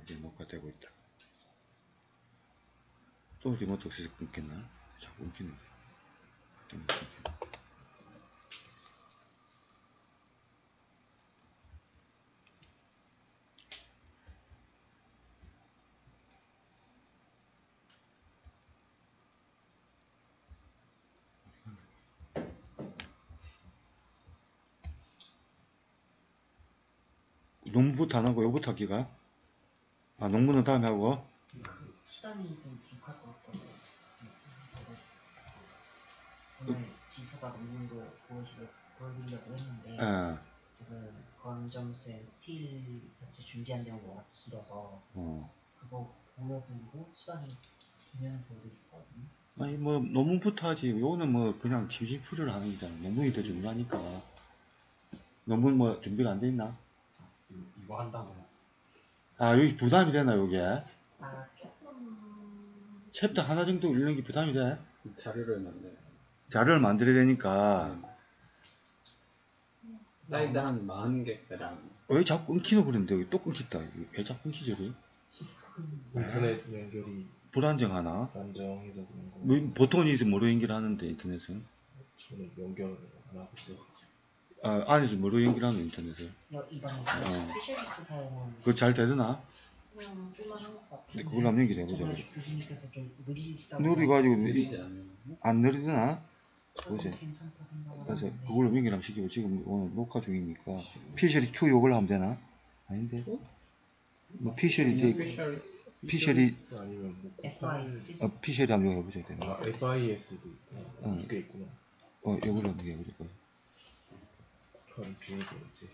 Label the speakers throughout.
Speaker 1: 이제 녹화되고 있다. 또 리모트 없이 끊겼나? 자꾸 끊기는데. 농부부터 안 하고 요부터 하기가? 아, 농부는 다음에 하고?
Speaker 2: 시간이 좀 부족할 것 같아요. 오늘 지수가 논문도 보여드리려고 했는데 지금 건점쌤 스틸 자체 준비한 내용이 워낙 길어서 그거 보여드리고 시간이 되면 보여드릴 거거든요.
Speaker 1: 아니 뭐 논문부터 하지. 요거는 뭐 그냥 심심풀이를 하는 거잖아. 논문이 더 중요하니까. 논문 뭐 준비가 안 돼 있나?
Speaker 3: 이거 한다고.
Speaker 1: 아, 여기 부담이 되나 요게?
Speaker 2: 아, 조금
Speaker 1: 챕터 하나 정도 읽는 게 부담이 돼?
Speaker 3: 자료를 만들어.
Speaker 1: 자료를 만들어야 되니까.
Speaker 3: 사이드 한 40개가량.
Speaker 1: 왜 자꾸 끊기노 그랬는데 여기 또 끊긴다. 왜 자꾸 끊기지 여기?
Speaker 4: 인터넷 연결이
Speaker 1: 불안정하나?
Speaker 4: 불안정해서 그런 거.
Speaker 1: 뭐, 보통은 이제 뭐로 연결하는데 인터넷은?
Speaker 4: 저는 연결을 안 하고 있어요.
Speaker 1: 아, 안에서 뭐로 연결하는 인터넷을?
Speaker 2: 이번에 피셔리스 사용은
Speaker 1: 그거 잘 되드나?
Speaker 2: 그냥 쓸만한 것 같은데
Speaker 1: 근데 그걸 한번 연결해보자.
Speaker 2: 저번에 교수님께서 좀 느리시다고
Speaker 1: 누리가지고
Speaker 3: 느리지
Speaker 1: 안 느리드나? 보세.
Speaker 2: 괜찮다
Speaker 1: 그래서
Speaker 2: 생각하는데
Speaker 1: 그걸로 연결 한번 시키고 지금 오늘 녹화 중이니까 피셔리 2 요걸 하면 되나? 아닌데? 뭐 피셔리 이제 피셔리
Speaker 4: 아니면 뭐
Speaker 2: FIS
Speaker 1: 피셔리 한번 해보자.
Speaker 4: 아, FIS도 두개 있구나.
Speaker 1: 요걸 한번 해보자.
Speaker 4: 국한 비밀도 있지.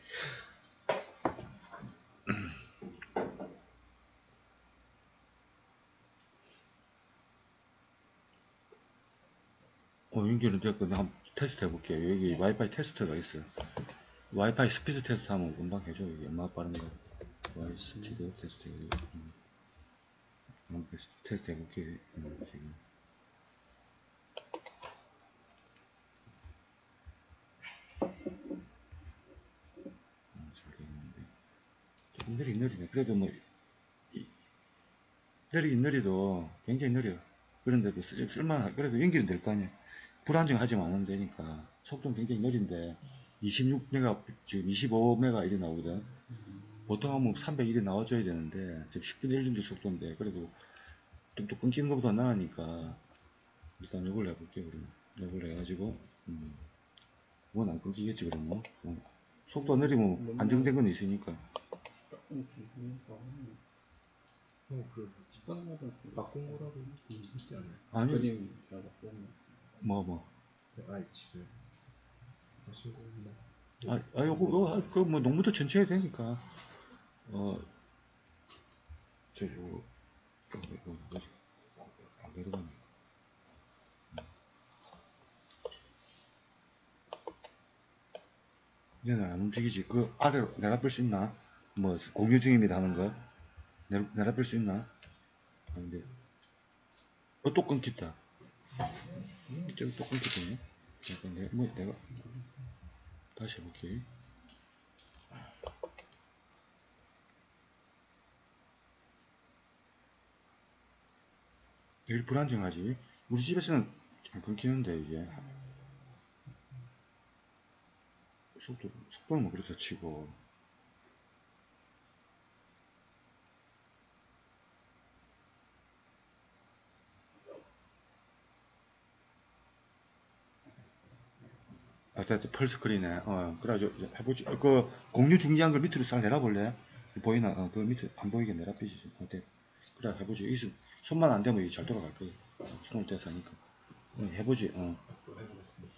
Speaker 1: 연결은 됐고 내가 한번 테스트 해볼게요. 여기 와이파이 테스트가 있어요. 와이파이 스피드 테스트 하면 금방 해줘. 여기 얼마나 빠른가. 와이 스피드 테스트 해가지고 한번 테스트 해볼게요. 지금 잘 되겠는데 조금 느리네. 그래도 뭐 느리긴 느리도 굉장히 느려. 그런데도 쓸만하. 그래도 연결이 될 거 아니야. 불안정하지만 않으면 되니까. 속도는 굉장히 느린데 26메가 지금 25메가 일이 나오거든. 보통 하면 301이 나와줘야 되는데 지금 10분의 1 정도 속도인데 그래도 좀 또 끊기는 것보다 나으니까 일단 이걸 해볼게요. 그러면 이걸 해가지고 이건 안 끊기겠지. 그러면 속도가 느리면 안정된 건 있으니까.
Speaker 4: 그 바꾼 거라고 있지 않아요?
Speaker 1: 아니
Speaker 3: 그림 잘 바꾸면.
Speaker 1: 뭐
Speaker 4: 아이 지수 하신 거구나.
Speaker 1: 요거 그 뭐 농부도 천천히 해야 되니까 요거 뭐지 안 내려가네. 얘는 안 움직이지. 그 아래로 내려뺄 수 있나? 뭐 공유 중입니다 하는 거 내려뺄 수 있나? 안돼. 또 끊겼다. 이쪽이 또 끊겼네. 잠깐 내가 다시 해볼게. 여기 불안정하지. 우리 집에서는 안 끊기는데 이게 속도는 뭐 그렇다 치고. 됐다. 펄스크린에 그래가지고 해보지. 그 공유 중지한 걸 밑으로 싹 내려볼래? 보이나? 그 밑에 안 보이게 내려빼지. 어때? 그래 해보지. 여기서 손만 안 대면 잘 돌아갈 거야. 손을 떼서 하니까. 해보지.
Speaker 4: 해보겠습니다.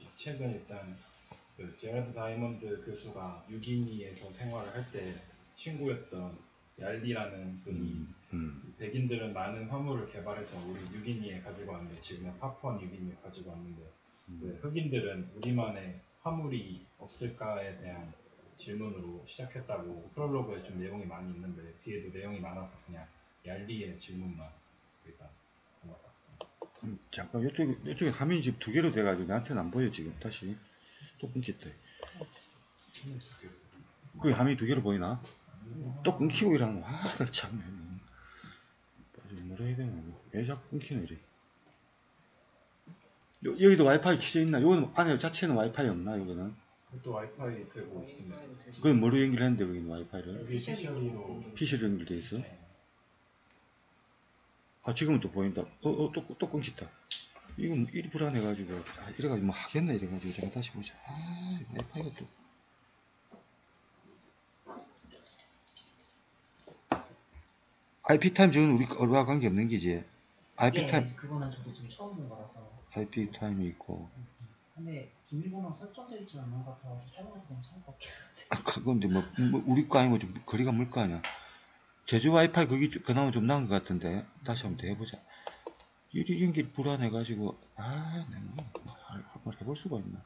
Speaker 5: 이 책은 일단 그 제라드 다이먼드 교수가 유기니에서 생활을 할 때 친구였던 얄디라는 분이 백인들은 많은 화물을 개발해서 우리 뉴기니에 가지고 왔는데 지금은 파푸아 뉴기니에 가지고 왔는데 왜 흑인들은 우리만의 화물이 없을까에 대한 질문으로 시작했다고 프롤로그에 좀 내용이 많이 있는데 뒤에도 내용이 많아서 그냥 얄디의 질문만 일단 한번 봤습니다.
Speaker 1: 잠깐 이쪽에 화면이 지금 두 개로 돼가지고 나한테는 안 보여 지금. 다시 또 끊겼대. 그 화면이 두 개로 보이나? 또 끊기고 이러는 거. 아, 참네. 뭐라 해야 되나? 왜 자꾸 끊기노 이래. 여기도 와이파이 켜져 있나? 요거는 안에 자체는 와이파이 없나? 여기는?
Speaker 5: 또 와이파이 되고 있습니다.
Speaker 1: 그건 뭐로 연결했는데 거기는 와이파이를?
Speaker 5: 여기 피셔리로
Speaker 1: PC로 연결돼 있어?
Speaker 5: 네.
Speaker 1: 아 지금은 또 보인다. 또 끊긴다. 이건 일이 불안해가지고 이래가지고 뭐 하겠나 이래가지고 제가 다시 보자. 아 와이파이가 또 IP 타임 저는 우리와 관계 없는 게지. IP 타임
Speaker 2: 그거는 저도 지금 처음 본 거라서.
Speaker 1: IP 타임이 있고.
Speaker 2: 근데 비밀번호 설정되어 있지 않은 것 같아서 사용해도 괜찮을 것 같긴 한데.
Speaker 1: 아 그건데 뭐 우리 거 아니고 좀 거리가 멀 거 아니야. 제주 와이파이 거기 그나마 좀 나은 것 같은데 다시 한번 더 해보자. 일이 연결 불안해가지고 내가 뭐 한번 해볼 수가 있나.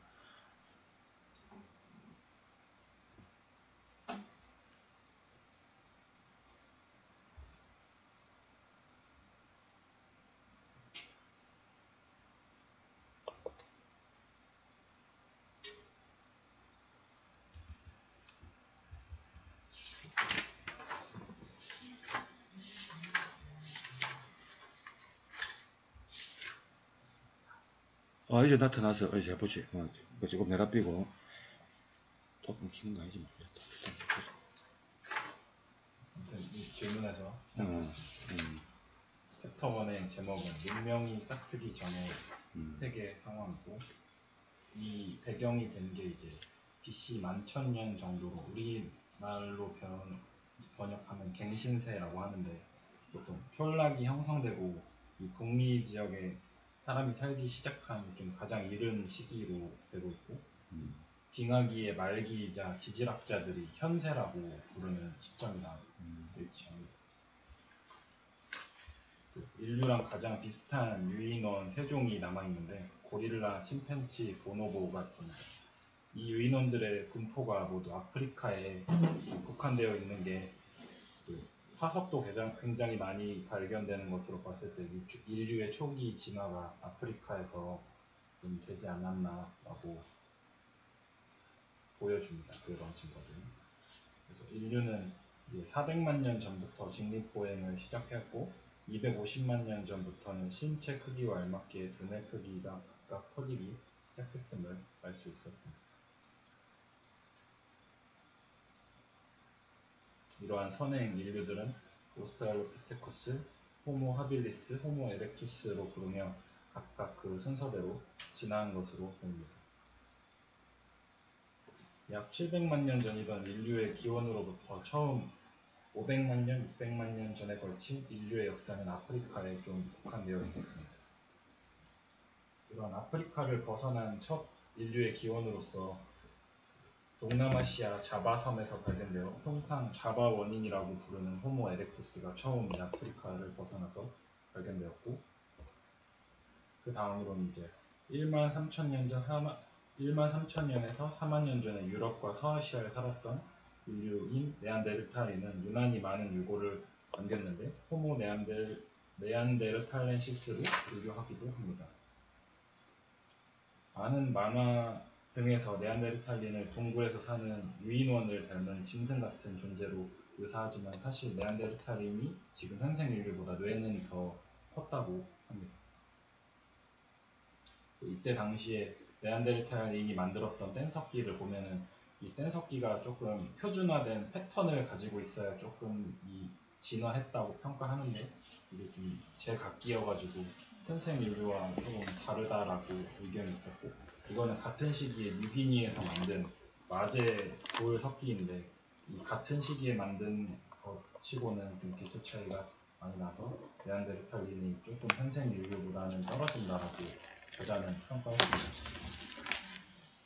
Speaker 1: 이제 나타나서 이제 해보지. 조금 내려뛰고 또 끊기는 거 아니지 모르겠다.
Speaker 5: 아무튼 이 질문에서
Speaker 1: 음.
Speaker 5: 챕터 1의 제목은 문명이 싹트기 전에 세계 상황이고 이 배경이 된 게 이제 BC 11,000년 정도로 우리말로 번역하면 갱신세라고 하는데 보통 촌락이 형성되고 이 북미 지역에 사람이 살기 시작한 좀 가장 이른 시기로 되고 있고 빙하기의 말기이자 지질학자들이 현세라고 부르는 시점이라 일치합니다. 또 인류랑 가장 비슷한 유인원 세 종이 남아있는데 고릴라, 침팬치, 보노보가 있습니다. 이 유인원들의 분포가 모두 아프리카에 국한되어 있는 게 화석도 굉장히 많이 발견되는 것으로 봤을 때 인류의 초기 진화가 아프리카에서 좀 되지 않았나라고 보여줍니다. 그런 증거들은. 그래서 인류는 이제 400만 년 전부터 직립보행을 시작했고 250만 년 전부터는 신체 크기와 알맞게 두뇌 크기가 각각 커지기 시작했음을 알 수 있었습니다. 이러한 선행 인류들은 오스트랄로피테쿠스, 호모 하빌리스, 호모 에렉투스로 부르며 각각 그 순서대로 진화한 것으로 보입니다. 약 700만 년 전이던 인류의 기원으로부터 처음 500만 년, 600만 년 전에 걸친 인류의 역사는 아프리카에 좀 국한되어 있었습니다. 이런 아프리카를 벗어난 첫 인류의 기원으로서 동남아시아 자바섬에서 발견되어 통상 자바 원인이라고 부르는 호모 에렉투스가 처음 이 아프리카를 벗어나서 발견되었고 그 다음으로는 이제 1만 3천년에서 4만 년 전에 유럽과 서아시아에 살았던 인류인 네안데르탈인은 유난히 많은 유고를 남겼는데 호모 네안데르탈렌시스로 분류하기도 합니다. 많은 만화 등에서 네안데르탈린을 동굴에서 사는 유인원을 닮은 짐승 같은 존재로 묘사하지만 사실 네안데르탈린이 지금 현생 인류보다 뇌는 더 컸다고 합니다. 이때 당시에 네안데르탈린이 만들었던 뗀석기를 보면은 이 뗀석기가 조금 표준화된 패턴을 가지고 있어야 조금 진화했다고 평가하는데 이게 좀 제각기여가지고 현생 인류와 조금 다르다라고 의견이 있었고 이거는 같은 시기에 뉴기니에서 만든 마제 돌 석기인데 이 같은 시기에 만든 것 치고는 좀 기초 차이가 많이 나서 네안데르탈린이 조금 현생 인류보다는 떨어진다라고 저자는 평가했습니다.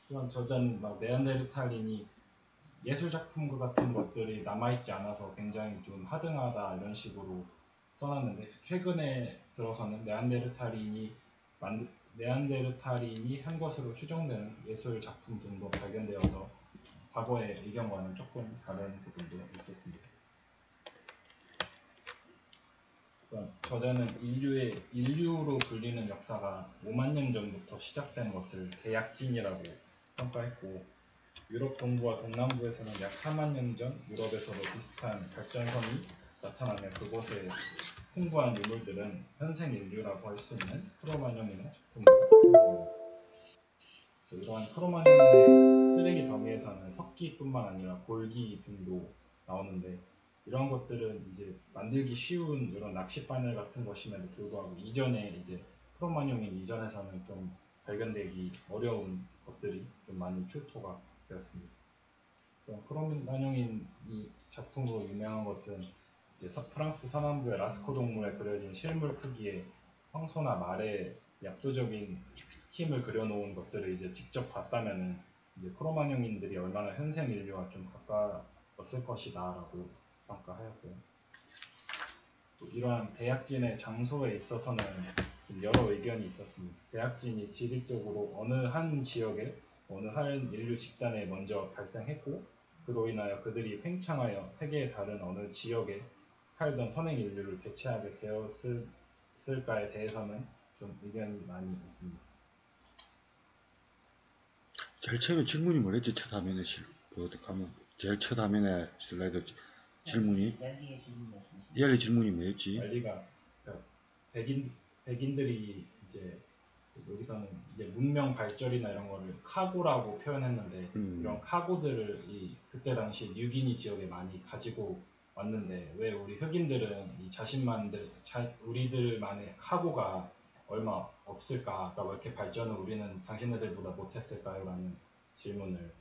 Speaker 5: 또한 저자는 네안데르탈린이 예술작품 같은 것들이 남아있지 않아서 굉장히 좀 하등하다 이런 식으로 써놨는데 최근에 들어서는 네안데르탈린이 한 것으로 추정되는 예술작품 등도 발견되어서 과거의 의견과는 조금 다른 부분도 있었습니다. 그러니까 저자는 인류로 불리는 역사가 5만 년 전부터 시작된 것을 대약진이라고 평가했고, 유럽 동부와 동남부에서는 약 4만 년 전 유럽에서도 비슷한 발전선이 나타나며 그곳에 풍부한 유물들은 현생 인류라고 할 수 있는 크로마뇽인의 작품입니다. 그래서 이러한 크로마뇽인의 쓰레기 더미에서는 석기뿐만 아니라 골기 등도 나오는데, 이런 것들은 이제 만들기 쉬운 이런 낚싯바늘 같은 것임에도 불구하고 이전에 이제 크로마뇽인 이전에서는 좀 발견되기 어려운 것들이 좀 많이 출토가 되었습니다. 크로마뇽인 이 작품으로 유명한 것은 이제 프랑스 서남부의 라스코 동물에 그려진 실물 크기의 황소나 말의 압도적인 힘을 그려놓은 것들을 이제 직접 봤다면은 이제 크로마뇽인들이 얼마나 현생 인류와 좀 가까웠을 것이다라고 평가하였고요. 또 이러한 대약진의 장소에 있어서는 여러 의견이 있었습니다. 대약진이 지리적으로 어느 한 지역에 어느 한 인류 집단에 먼저 발생했고, 그로 인하여 그들이 팽창하여 세계의 다른 어느 지역에 살던 선행 인류를 대체하게 되었을까에 대해서는 좀 의견이 많이 있습니다.
Speaker 1: 제일 처음에 질문이 뭐랬지? 첫 화면에 가면 제일 첫 화면에 슬라이드 질문이
Speaker 2: 얄리의 질문 말씀이시죠?
Speaker 1: 이할리 질문이 뭐였지?
Speaker 5: 관리가 그러니까 백인들이 이제 여기서는 이제 문명 발전이나 이런 거를 카고라고 표현했는데, 이런 카고들을 그때 당시 뉴기니 지역에 많이 가지고 왔는데 왜 우리 흑인들은 이 우리들만의 카고가 얼마 없을까? 그러니까 왜 이렇게 발전을 우리는 당신네들보다 못했을까요? 라는 질문을.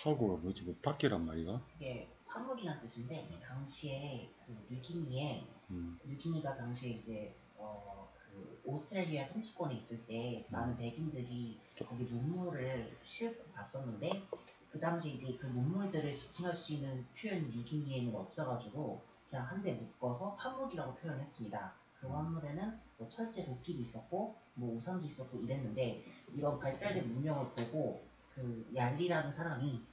Speaker 1: 카고가 뭐지? 뭐 바퀴란 말이가?
Speaker 2: 그게 화물이란 뜻인데 당시에 그 뉴기니가 당시에 이제 그 오스트레일리아 통치권에 있을 때 많은 백인들이 거기 문물을 싣고 갔었는데, 그 당시 이제 그 문물들을 지칭할 수 있는 표현이 뉴기니에는 없어가지고 그냥 한 대 묶어서 화물이라고 표현했습니다. 그 화물에는 뭐 철제 도끼도 있었고 뭐 우산도 있었고 이랬는데, 이런 발달된 문명을 보고 그 얄리라는 사람이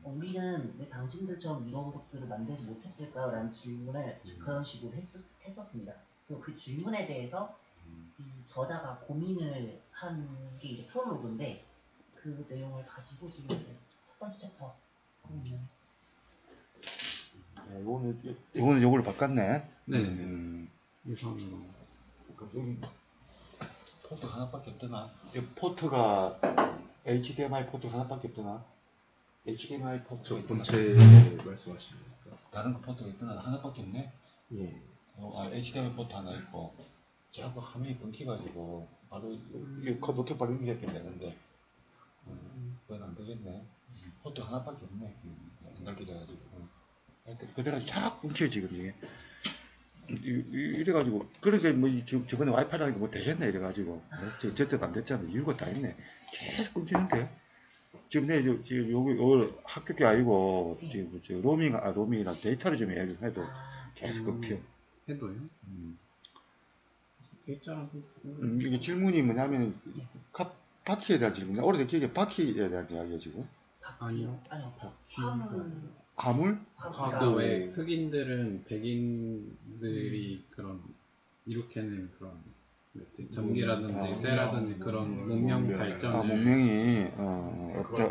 Speaker 2: 우리는 왜 당신들처럼 이런 것들을 만들지 못했을까요? 라는 질문을 그런 식으로 했었습니다. 그리고 그 질문에 대해서 이 저자가 고민을 한 게 이제 프롤로그인데, 그 내용을 가지고 지금 이제 첫 번째 챕터 하고
Speaker 1: 이거는 요걸 바꿨네.
Speaker 3: 네. 이상으로.
Speaker 1: 여기 포트 하나밖에 없더나? 이 포트가 HDMI 포트 하나밖에 없더나? HDMI 포트가
Speaker 4: 저
Speaker 1: 있더나?
Speaker 4: 본체 말씀하시는 거니까.
Speaker 1: 다른 그 포트가 있더나? 하나밖에 없네?
Speaker 4: 예.
Speaker 1: HDMI 포트 하나 있고 자꾸 화면이 끊기가지고 바로 이 노트 바로 연결되면 되는데 그건 안 되겠네. 포트 하나밖에 없네. 안 달게 돼가지고 그대로 자꾸 끊겨 지금 이게. 이래가지고 그러니까 뭐 저번에 와이파이 하니까 뭐 되겠네 이래가지고 저때도 안 됐잖아. 이유가 다 있네. 계속 끊기는데 지금 내 지금 여기 학교게 아니고 지금 로밍이랑 데이터를 좀 해도 계속 끊겨.
Speaker 3: 해도요? 일자로.
Speaker 1: 이게 질문이 뭐냐면 바퀴에 대한 질문. 오래됐지 이게 바퀴에 대한 이야기야 지금.
Speaker 3: 아니요.
Speaker 1: 화물?
Speaker 3: 그러니까 왜 흑인들은 백인들이 그런 이렇게는 그런 전기라든지 쇠라든지 그런 문명 발전을
Speaker 1: 문명이 없다.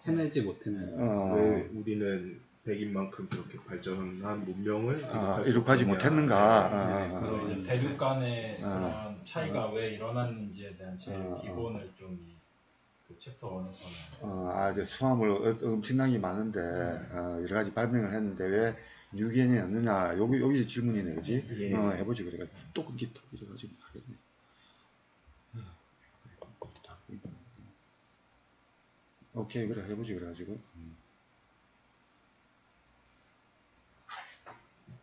Speaker 3: 해내지 못했는
Speaker 4: 왜 우리는 백인만큼 그렇게 발전한 문명을
Speaker 1: 이룩하지 못했는가?
Speaker 5: 그래서 이제 대륙 간의 그런 차이가 왜 일어났는지에 대한 제일 기본을 좀 그 챕터 1에서는
Speaker 1: 이제 수화물 엄청나게 많은데 여러 가지 발명을 했는데 왜 뉴기인이 없느냐? 여기 질문이네, 그지?
Speaker 4: 예.
Speaker 1: 해보지 그래. 또 끊기 이래가지고 하겠네. 오케이 그래 해보지 그래가지고.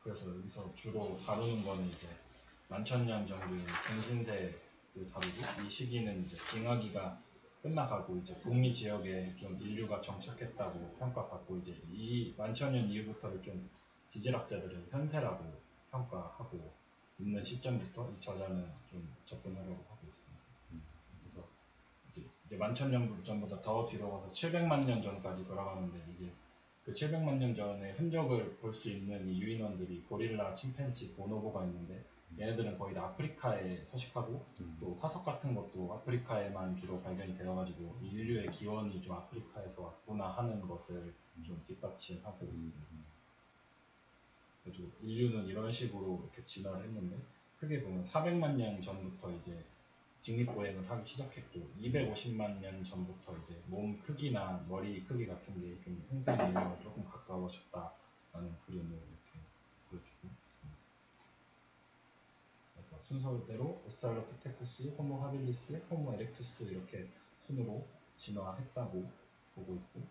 Speaker 5: 그래서 여기서 주로 다루는 거는 이제 만천년 정도의 갱신세를 다루고, 이 시기는 이제 빙하기가 끝나가고 이제 북미 지역에 좀 인류가 정착했다고 평가받고, 이제 이 만천년 이후부터를 좀 지질학자들은 현세라고 평가하고 있는 시점부터 이 저자는 좀 접근하려고 하고 있습니다. 그래서 이제 만천년 전보다 더 뒤로 가서 700만 년 전까지 돌아가는데, 이제 그 700만 년 전의 흔적을 볼 수 있는 이 유인원들이 고릴라, 침팬지, 보노보가 있는데 얘네들은 거의 다 아프리카에 서식하고 또 타석 같은 것도 아프리카에만 주로 발견이 되어가지고 인류의 기원이 좀 아프리카에서 왔구나 하는 것을 좀 뒷받침하고 있습니다. 그래서 인류는 이런 식으로 이렇게 진화를 했는데 크게 보면 400만 년 전부터 이제 직립보행을 하기 시작했고 250만 년 전부터 이제 몸 크기나 머리 크기 같은 게 좀 현생 인류와 조금 가까워졌다라는 그림을 이렇게 보여주고 있습니다. 그래서 순서대로 오스트랄로피테쿠스, 호모 하빌리스, 호모 에렉투스 이렇게 순으로 진화했다고 보고 있고,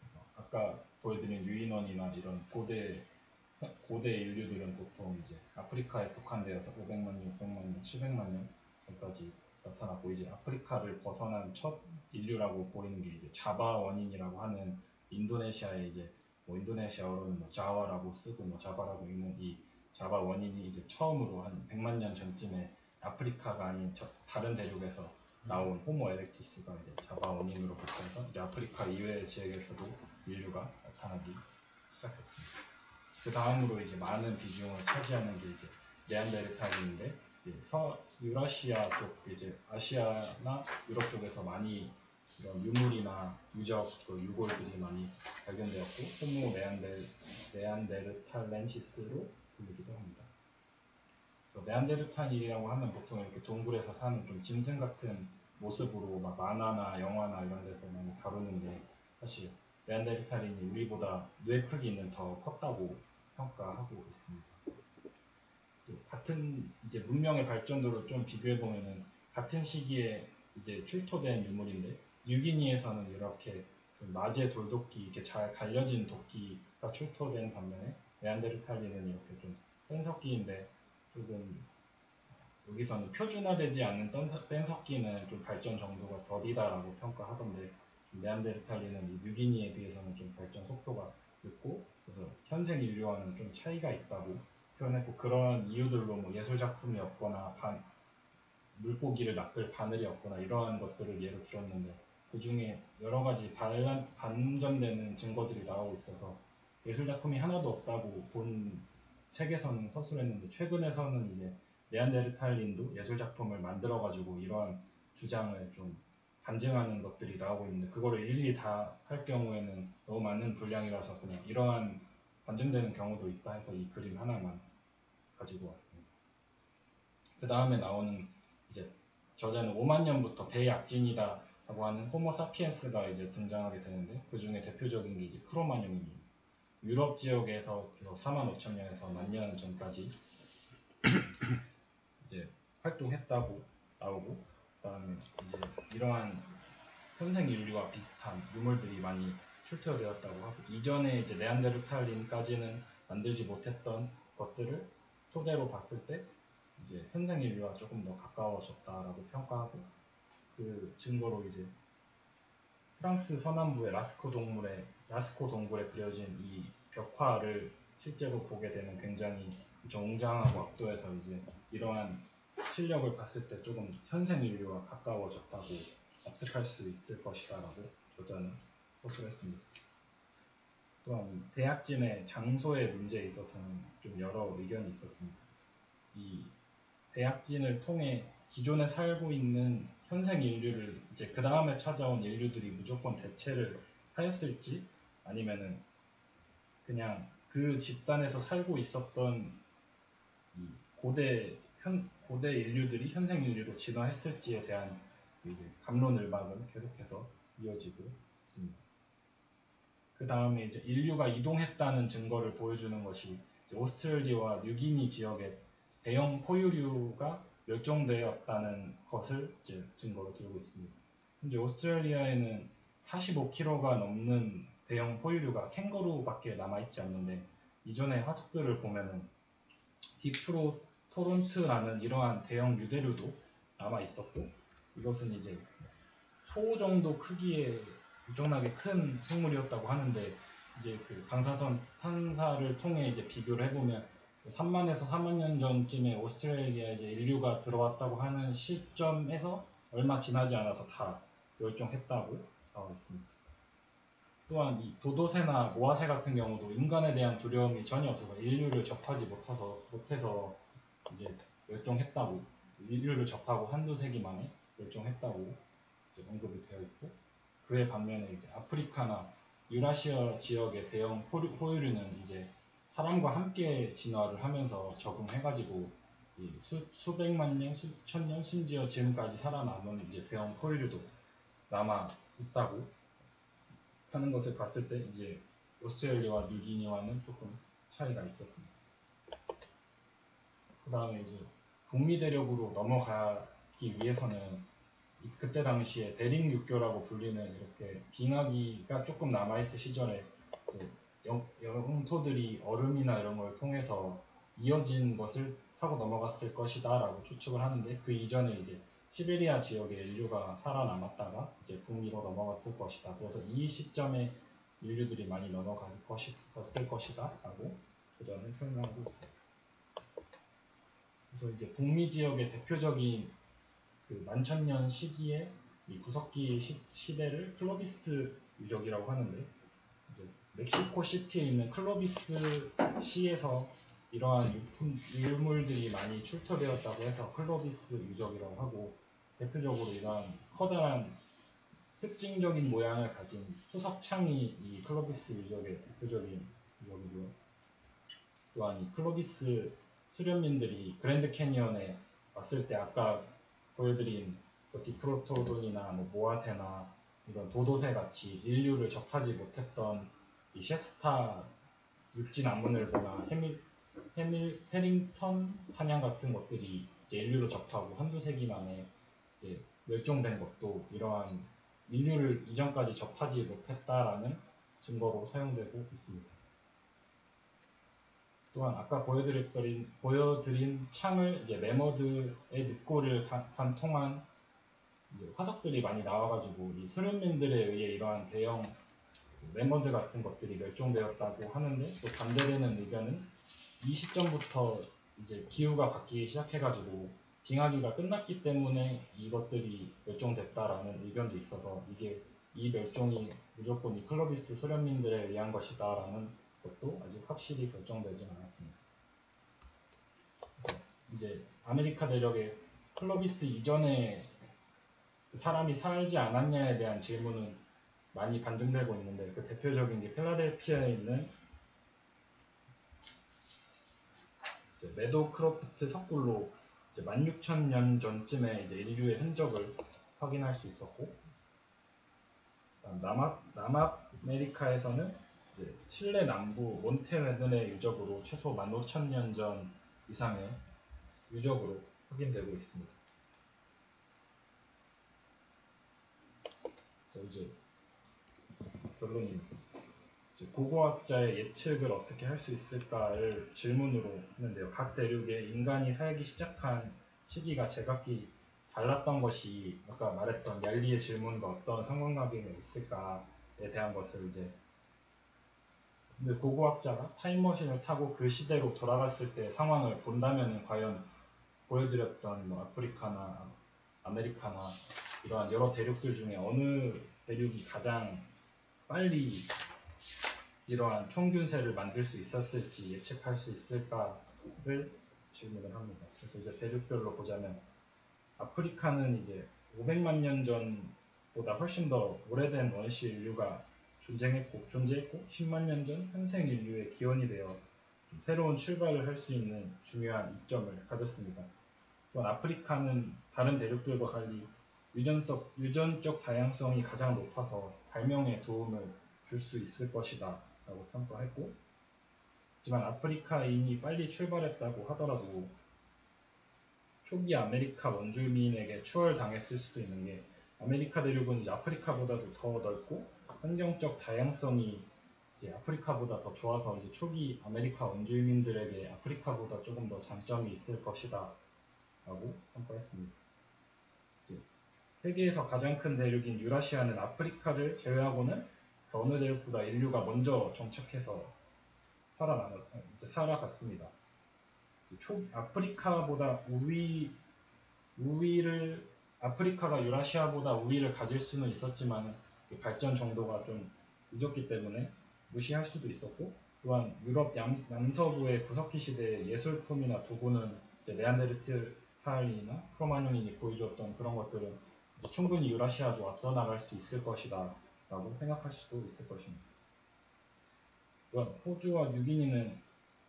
Speaker 5: 그래서 아까 보여드린 유인원이나 이런 고대 인류들은 보통 이제 아프리카에 국한되어서 500만 년, 600만 년, 700만 년 전까지 나타났고 이제 아프리카를 벗어난 첫 인류라고 보이는 게 이제 자바 원인이라고 하는 인도네시아의 이제 뭐 인도네시아어로는 뭐 자와라고 쓰고 뭐 자바라고 읽는 이 자바 원인이 이제 처음으로 한 100만 년 전쯤에 아프리카가 아닌 다른 대륙에서 나온 호모 에렉투스가 이제 자바 원인으로부터 해서 이제 아프리카 이외의 지역에서도 인류가 나타나기 시작했습니다. 그 다음으로 이제 많은 비중을 차지하는 게 이제 네안데르탈인인데 유라시아 쪽 이제 아시아나 유럽 쪽에서 많이 이런 유물이나 유적 유골들이 많이 발견되었고 호모 네안데르탈렌시스로 불리기도 합니다. 그래서 네안데르탈인이라고 하면 보통 이렇게 동굴에서 사는 좀 짐승 같은 모습으로 막 만화나 영화나 이런 데서 많이 다루는데 사실 네안데르탈인이 우리보다 뇌 크기는 더 컸다고 평가하고 있습니다. 또 같은 이제 문명의 발전도를 좀 비교해 보면은 같은 시기에 이제 출토된 유물인데 뉴기니에서는 이렇게 좀 마제 돌도끼 이렇게 잘 갈려진 도끼가 출토된 반면에 네안데르탈인은 이렇게 좀 뗀석기인데 조금 여기서는 표준화되지 않는 뗀석기는 좀 발전 정도가 더디다라고 평가하던데 네안데르탈인은 이 뉴기니에 비해서는 좀 발전 속도가 늦고 그래서 현생 인류와는 좀 차이가 있다고 표현했고 그런 이유들로 뭐 예술 작품이 없거나 물고기를 낚을 바늘이 없거나 이러한 것들을 예로 들었는데 그 중에 여러 가지 반전되는 증거들이 나오고 있어서 예술 작품이 하나도 없다고 본 책에서는 서술했는데 최근에서는 이제 네안데르탈인도 예술 작품을 만들어가지고 이러한 주장을 좀 반증하는 것들이 나오고 있는데 그거를 일일이 다 할 경우에는 너무 많은 분량이라서 그냥 이러한 반증되는 경우도 있다 해서 이 그림 하나만 가지고 왔습니다. 그 다음에 나오는 이제 저자는 5만 년부터 대약진이다 라고 하는 호모 사피엔스가 이제 등장하게 되는데 그 중에 대표적인 게 이제 크로마뇽입니다. 유럽 지역에서 4만 5천 년에서 1만 년 전까지 이제 활동했다고 나오고 그다음에 이제 이러한 현생 인류와 비슷한 유물들이 많이 출토되었다고 하고 이전에 이제 네안데르탈린까지는 만들지 못했던 것들을 토대로 봤을 때 이제 현생 인류와 조금 더 가까워졌다라고 평가하고 그 증거로 이제 프랑스 서남부의 라스코 동굴에 그려진 이 벽화를 실제로 보게 되면 굉장히 좀 웅장하고 압도해서 이제 이러한 실력을 봤을 때 조금 현생 인류와 가까워졌다고 납득할 수 있을 것이다라고 저자는 서술했습니다. 또한 대약진의 장소의 문제에 있어서는 좀 여러 의견이 있었습니다. 이 대약진을 통해 기존에 살고 있는 현생 인류를 이제 그 다음에 찾아온 인류들이 무조건 대체를 하였을지 아니면은 그냥 그 집단에서 살고 있었던 이 고대 인류들이 현생 인류로 진화했을지에 대한 이제 갑론을박은 계속해서 이어지고 있습니다. 그 다음에 이제 인류가 이동했다는 증거를 보여주는 것이 이제 오스트레일리아와 뉴기니 지역의 대형 포유류가 멸종되었다는 것을 이제 증거로 들고 있습니다. 현재 오스트레일리아에는 45kg가 넘는 대형 포유류가 캥거루밖에 남아있지 않는데 이전의 화석들을 보면은 디프로토론트라는 이러한 대형 유대류도 남아있었고 이것은 이제 소 정도 크기의 엄청나게 큰 생물이었다고 하는데 이제 그 방사선 탐사를 통해 이제 비교를 해보면 3만에서 4만 년 전쯤에 오스트레일리아에 이제 인류가 들어왔다고 하는 시점에서 얼마 지나지 않아서 다 멸종했다고 나와 있습니다. 또한 이 도도새나 모아새 같은 경우도 인간에 대한 두려움이 전혀 없어서 인류를 접하지 못해서 이제 멸종했다고, 인류를 접하고 한두 세기 만에 멸종했다고 이제 언급이 되어 있고, 그에 반면에 이제 아프리카나 유라시아 지역의 대형 포유류는 이제 사람과 함께 진화를 하면서 적응해가지고 이 수백만 년, 수천 년, 심지어 지금까지 살아남은 이제 대형 포유류도 남아 있다고 하는 것을 봤을 때 이제 오스트레일리아와 뉴기니와는 조금 차이가 있었습니다. 그 다음에 이제 북미 대륙으로 넘어가기 위해서는 그때 당시에 베링 육교라고 불리는 이렇게 빙하기가 조금 남아있을 시절에 이제 영토들이 얼음이나 이런 걸 통해서 이어진 것을 타고 넘어갔을 것이다 라고 추측을 하는데, 그 이전에 이제 시베리아 지역에 인류가 살아남았다가 이제 북미로 넘어갔을 것이다. 그래서 이 시점에 인류들이 많이 넘어갔을 것이다 라고 저자는 설명하고 있습니다. 그래서 이제 북미 지역의 대표적인 그 만천년 시기에 이 구석기 시대를 클로비스 유적이라고 하는데, 이제 멕시코 시티에 있는 클로비스 시에서 이러한 유물들이 많이 출토되었다고 해서 클로비스 유적이라고 하고, 대표적으로 이러한 커다란 특징적인 모양을 가진 수석창이 이 클로비스 유적의 대표적인 유적이고요. 또한 이 클로비스 수련민들이 그랜드 캐니언에 왔을 때 아까 보여드린 디프로토돈이나 모아새나 이런 도도새 같이 인류를 접하지 못했던 이 셰스타 육지나무늘보나 해링턴 사냥 같은 것들이 이제 인류를 접하고 한두 세기 만에 이제 멸종된 것도 이러한 인류를 이전까지 접하지 못했다라는 증거로 사용되고 있습니다. 또한 아까 보여드린 창을 이제 매머드의 늑골을 관통한 이제 화석들이 많이 나와가지고 이 수련민들에 의해 이러한 대형 매머드 같은 것들이 멸종되었다고 하는데, 또 반대되는 의견은 이 시점부터 이제 기후가 바뀌기 시작해가지고 빙하기가 끝났기 때문에 이것들이 멸종됐다라는 의견도 있어서 이 멸종이 무조건 이 클로비스 수련민들에 의한 것이다라는 것도 아직 확실히 결정되진 않았습니다. 그래서 이제 아메리카 대륙의 클로비스 이전에 사람이 살지 않았냐에 대한 질문은 많이 반증되고 있는데, 그 대표적인 게 필라델피아에 있는 이제 메도크로프트 석굴로 이제 16,000년 전쯤에 이제 인류의 흔적을 확인할 수 있었고, 남아메리카에서는 이제 칠레 남부 몬테네르의 유적으로 최소 15,000년 전 이상의 유적으로 확인되고 있습니다. 그래서 이제 결론입니다. 고고학자의 예측을 어떻게 할 수 있을까를 질문으로 했는데요. 각 대륙에 인간이 살기 시작한 시기가 제각기 달랐던 것이 아까 말했던 얄리의 질문과 어떤 상관관계가 있을까에 대한 것을 이제 고고학자가 타임머신을 타고 그 시대로 돌아갔을 때 상황을 본다면 과연 보여드렸던 아프리카나 아메리카나 이러한 여러 대륙들 중에 어느 대륙이 가장 빨리 이러한 총균세를 만들 수 있었을지 예측할 수 있을까를 질문을 합니다. 그래서 이제 대륙별로 보자면 아프리카는 이제 500만 년 전보다 훨씬 더 오래된 원시 인류가 존재했고 10만 년 전 현생 인류의 기원이 되어 새로운 출발을 할 수 있는 중요한 이점을 가졌습니다. 또한 아프리카는 다른 대륙들과 달리 유전적 다양성이 가장 높아서 발명에 도움을 줄 수 있을 것이다 라고 평가했고, 하지만 아프리카인이 빨리 출발했다고 하더라도 초기 아메리카 원주민에게 추월당했을 수도 있는 게, 아메리카 대륙은 이제 아프리카보다도 더 넓고 환경적 다양성이 이제 아프리카보다 더 좋아서 이제 초기 아메리카 원주민들에게 아프리카보다 조금 더 장점이 있을 것이다 라고 평가했습니다. 이제 세계에서 가장 큰 대륙인 유라시아는 아프리카를 제외하고는 그 어느 대륙보다 인류가 먼저 정착해서 살아갔습니다. 아프리카보다 아프리카가 유라시아보다 우위를 가질 수는 있었지만 발전 정도가 좀 잊었기 때문에 무시할 수도 있었고, 또한 유럽 남서부의 구석기 시대의 예술품이나 도구는 이제 네안데르탈인이나 크로마뇽인이 보여주었던 그런 것들은 이제 충분히 유라시아도 앞서 나갈 수 있을 것이다 라고 생각할 수도 있을 것입니다. 또한 호주와 뉴기니는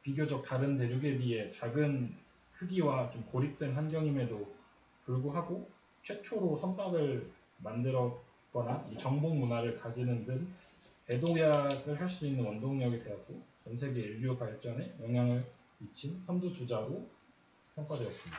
Speaker 5: 비교적 다른 대륙에 비해 작은 크기와 좀 고립된 환경임에도 불구하고 최초로 선박을 만들었거나 이 정복 문화를 가지는 등 대동약을 할 수 있는 원동력이 되었고, 전 세계 인류 발전에 영향을 미친 선두주자로 평가되었습니다.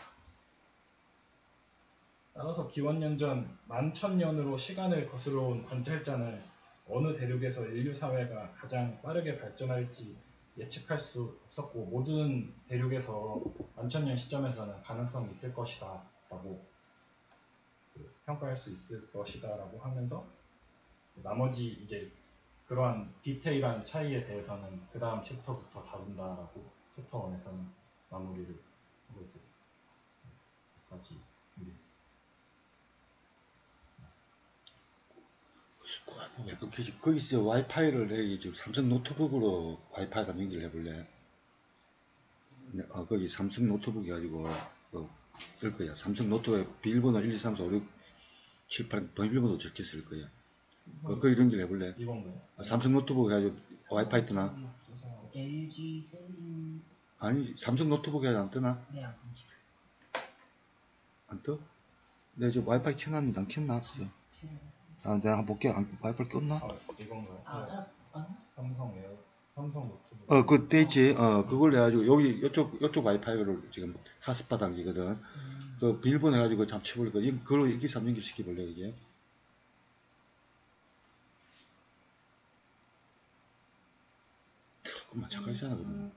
Speaker 5: 따라서 기원연전 11,000년으로 시간을 거슬러 온 관찰자는 어느 대륙에서 인류 사회가 가장 빠르게 발전할지 예측할 수 없었고, 모든 대륙에서 11,000년 시점에서는 가능성이 있을 것이다 라고 평가할 수 있을 것이다 라고 하면서, 나머지 이제 그러한 디테일한 차이에 대해서는 그 다음 챕터부터 다룬다라고 챕터 1에서는 마무리를 하고 있었습니다. 여기까지 준비했습니다.
Speaker 1: 거기서 와이파이를 해. 지금 삼성 노트북으로 와이파이랑 연결을 해볼래? 거기 삼성 노트북이 가지고 뜰 거야. 삼성 노트북에 비밀번호 1, 2, 3, 4, 5, 6, 7, 8 비밀번호 적혀 있을 거야. 거기 연결 해볼래?
Speaker 5: 이건가요?
Speaker 1: 삼성 노트북 가지고 와이파이 뜨나?
Speaker 2: LG 셀링.
Speaker 1: 아니, 삼성 노트북에 안 뜨나?
Speaker 2: 네, 안 뜹니다.
Speaker 1: 안 떠? 내가 지금 와이파이 켜놨는데 안 켰나? 그죠? 내가 한번 볼게. 와이파이 꼈나?
Speaker 5: 이건가요?
Speaker 2: 아니?
Speaker 5: 삼성 노트북.
Speaker 1: 그 돼있지. 그걸 해가지고 여기 이쪽 와이파이를 지금 핫스팟 단계거든. 그 비밀번호 해가지고 잠 쳐볼 거. 그걸로 여기서 한번 연결시켜볼래, 이게? 엄마 착하시잖아, 그러면.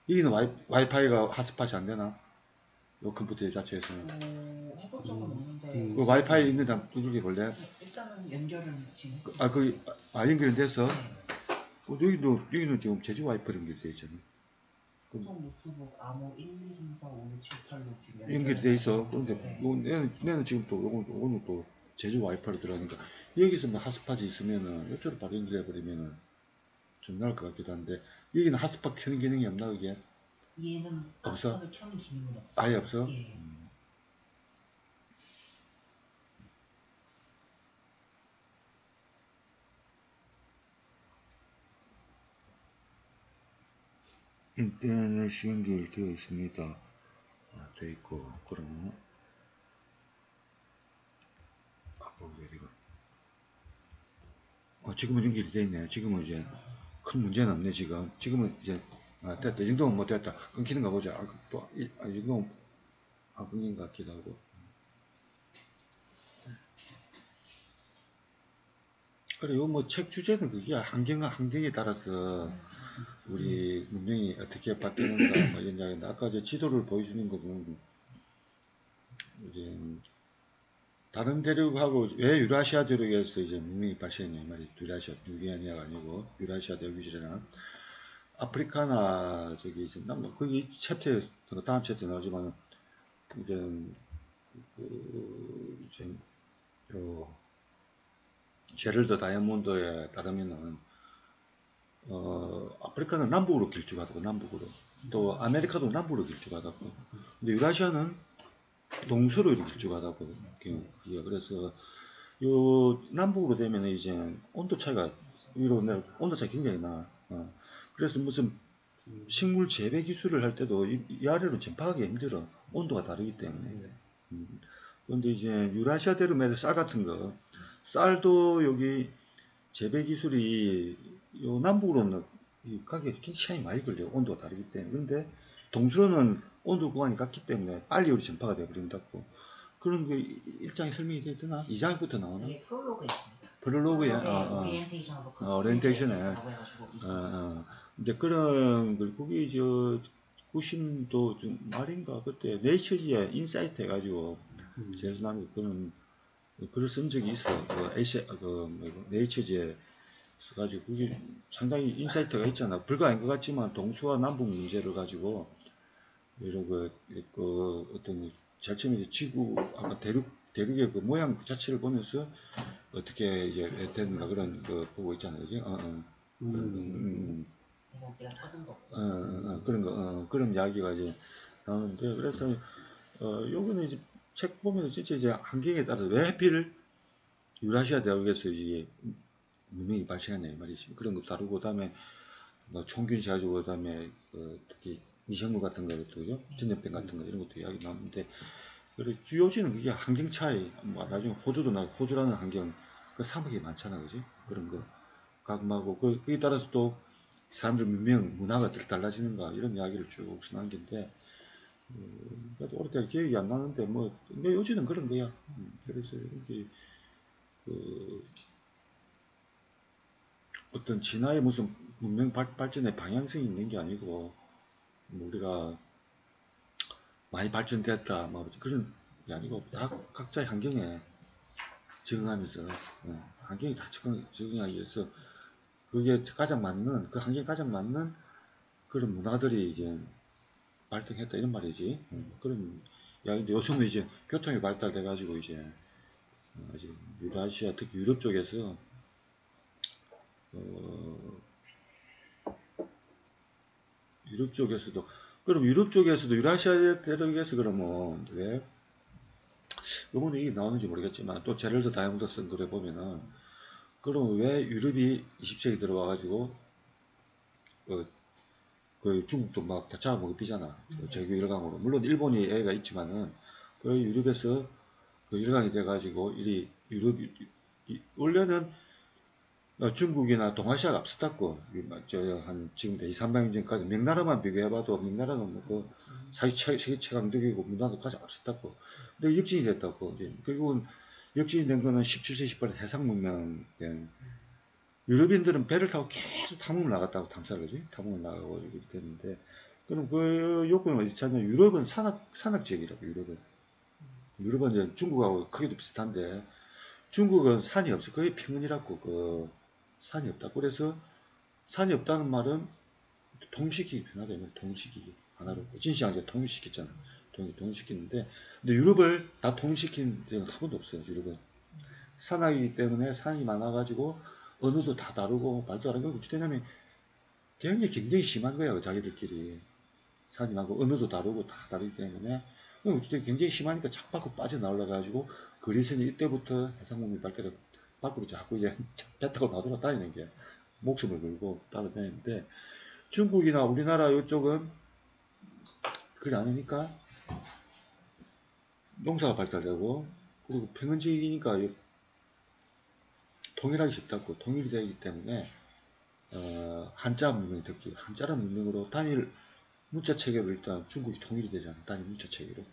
Speaker 1: 여기는 와이파이가 핫스팟이 안 되나? 요 컴퓨터 자체에서는.
Speaker 2: 해본 적은 없는데.
Speaker 1: 그 와이파이 있는 데 한번 두들겨 볼래?
Speaker 2: 일단은 연결은 지금 했어요.
Speaker 1: 연결은 됐어? 여기는 지금 제주 와이파이 연결되어 있잖아.
Speaker 2: 삼성 노트북 아모 1, 2, 3, 4, 5, 6, 7, 8로 지금
Speaker 1: 연결이 돼 있어. 그런데
Speaker 2: 네.
Speaker 1: 얘는 지금 또 요거는 또 제주 와이파이로 들어가니까 여기서 뭐 핫스팟이 있으면은 이쪽으로 바로 연결해 버리면은 좀 나을 것 같기도 한데, 여기는 핫스팟 켜는 기능이 없나, 그게?
Speaker 2: 얘는
Speaker 1: 없어?
Speaker 2: 핫스팟을 켜는 기능은 없어.
Speaker 1: 아예 없어?
Speaker 2: 예.
Speaker 1: 인터넷이 연결되어 있습니다. 되어 있고, 그러면 지금은 연결이 되어 있네. 지금은 이제 큰 문제는 없네. 지금은 이제 됐다. 이 정도면 뭐 됐다. 끊기는가 보자. 이 정도면 안 끊긴 것 같기도 하고. 그래, 요 뭐 책 주제는 그게 환경에 따라서 우리 문명이 어떻게 바뀌는가 뭐 이런 이야기인데, 아까 이제 지도를 보여주는 거는 이제 다른 대륙하고 왜 유라시아 대륙에서 이제 문명이 발생했냐 말이지. 유라시아 뉴기니아가 아니고 유라시아 대륙이잖아. 아프리카나 저기 이제 거기 챕터에 다음 챕터에 나오지만 이제 제럴드 다이아몬드에 따르면은 아프리카는 남북으로 길쭉하다고. 남북으로. 또 아메리카도 남북으로 길쭉하다고. 근데 유라시아는 동서로 이렇게 길쭉하다고. 그래서 요 남북으로 되면 이제 온도 차이가 위로 내려 온도 차이 굉장히 나. 그래서 무슨 식물 재배 기술을 할 때도 이 아래로 전파하기 힘들어. 온도가 다르기 때문에. 그런데 이제 유라시아 대륙에 쌀 같은 거, 쌀도 여기 재배 기술이 요 남북으로는 이 가격이 굉장히 시간이 많이 걸려요. 온도가 다르기 때문에. 근데 동서로는 온도 구간이 같기 때문에 빨리 우리 전파가 되어버린다고. 그런 그 일장에 설명이 되나? 2장부터 나오나?
Speaker 2: 네, 프롤로그에 있습니다.
Speaker 1: 프롤로그에? 오리엔테이션에. 근데 그런 걸, 그게 90도 좀 말인가, 그때 네이처지에 인사이트 해가지고, 제일 나는 그런, 글을 쓴 적이 있어. 네이처지에 써가지고, 그게 상당히 인사이트가 있잖아. 불가한 것 같지만, 동서와 남북 문제를 가지고, 이런 어떤, 제일 처음에 지구, 아까 대륙의 그 모양 자체를 보면서, 어떻게 이제 됐는가 그런 거 보고 있잖아요, 그지?
Speaker 2: 그래서 우리가 찾은 거.
Speaker 1: 그런 거, 그런 이야기가 이제 나오는데, 그래서, 여기는 이제 책 보면 진짜 이제 환경에 따라서 왜 하필 유라시아 대학에서 이게 문명이 발생했냐, 이 말이지. 그런 거 다루고, 그 다음에, 뭐, 총균 씌가지고, 그 다음에, 특히 미생물 같은 거, 또, 전염병 같은 거, 이런 것도 이야기 나오는데, 그래, 주요지는 그게 환경 차이, 뭐, 나중에 호주도 나, 호주라는 환경, 그 사막이 많잖아, 그지? 그런 거. 각마고, 거기에 따라서 또, 사람들 문명, 문화가 어떻게 달라지는가, 이런 이야기를 쭉 써난 건데, 그래도 오래되게 기억이 안 나는데, 뭐 요지는 그런 거야. 그래서, 이게, 그, 어떤 진화의 무슨 문명 발전의 방향성이 있는 게 아니고, 뭐 우리가 많이 발전됐다, 뭐 그런 게 아니고, 다 각자의 환경에 적응하면서, 환경이 다 적응하기 위해서, 그게 가장 맞는, 그 환경에 가장 맞는 그런 문화들이 이제 발전했다, 이런 말이지. 그런 이야기인데, 요즘은 이제 교통이 발달돼가지고, 이제 유라시아, 특히 유럽 쪽에서, 유럽 쪽에서도, 그럼 유럽 쪽에서도 유라시아 대륙에서 그러면 왜, 요번에 이게 나오는지 모르겠지만, 또 제럴드 다이아몬드 쓴 글에 보면은, 그럼 왜 유럽이 20세기 들어와가지고, 그 중국도 막 다 잡아먹히잖아. 제규 열강으로. 물론 일본이 애가 있지만은, 그 유럽에서 그 열강이 돼가지고, 원래는 중국이나 동아시아가 앞섰다고, 한 지금 2, 300년 전까지 명나라만 비교해봐도 명나라는 뭐 세계 최강국이고 문화도 가장 앞섰다고. 근데 역진이 됐다고. 이제 결국은 역진이 된 거는 17세, 18세 해상 문명 된 유럽인들은 배를 타고 계속 탐험을 나갔다고, 탐사를, 그지? 탐험을 나가고 이렇게 됐는데, 그럼 그 요건은 어디 찾냐? 유럽은 산악 지역이라고, 유럽은. 유럽은 이제 중국하고 크기도 비슷한데, 중국은 산이 없어. 거의 평원이라고, 산이 없다. 그래서 산이 없다는 말은 통일시키기 편하다. 통일시키기. 하나로. 진시황 제가 통일시켰잖아. 통일시키는데, 근데 유럽을 다 통일시킨 데는 한 번도 없어요, 유럽은. 산악이기 때문에 산이 많아가지고, 언어도 다 다르고, 말도 다르고, 왜냐면 굉장히 심한 거야, 자기들끼리. 산이 많고, 언어도 다르고, 다 다르기 때문에, 굉장히 심하니까 자꾸 밖으로 빠져나올라가지고, 그리스는 이때부터 해상문명이 발달해 밖으로 자꾸 이제 배 타고 나돌아다니는 게 목숨을 걸고 따라다니는데, 중국이나 우리나라 이쪽은 그게 아니니까 농사가 발달되고, 그리고 평원지이니까 통일하기 쉽다고. 통일이 되기 때문에 한자 문명이 특히 한자라는 문명으로 단일 문자 체계로 일단 중국이 통일이 되잖아. 단일 문자 체계로.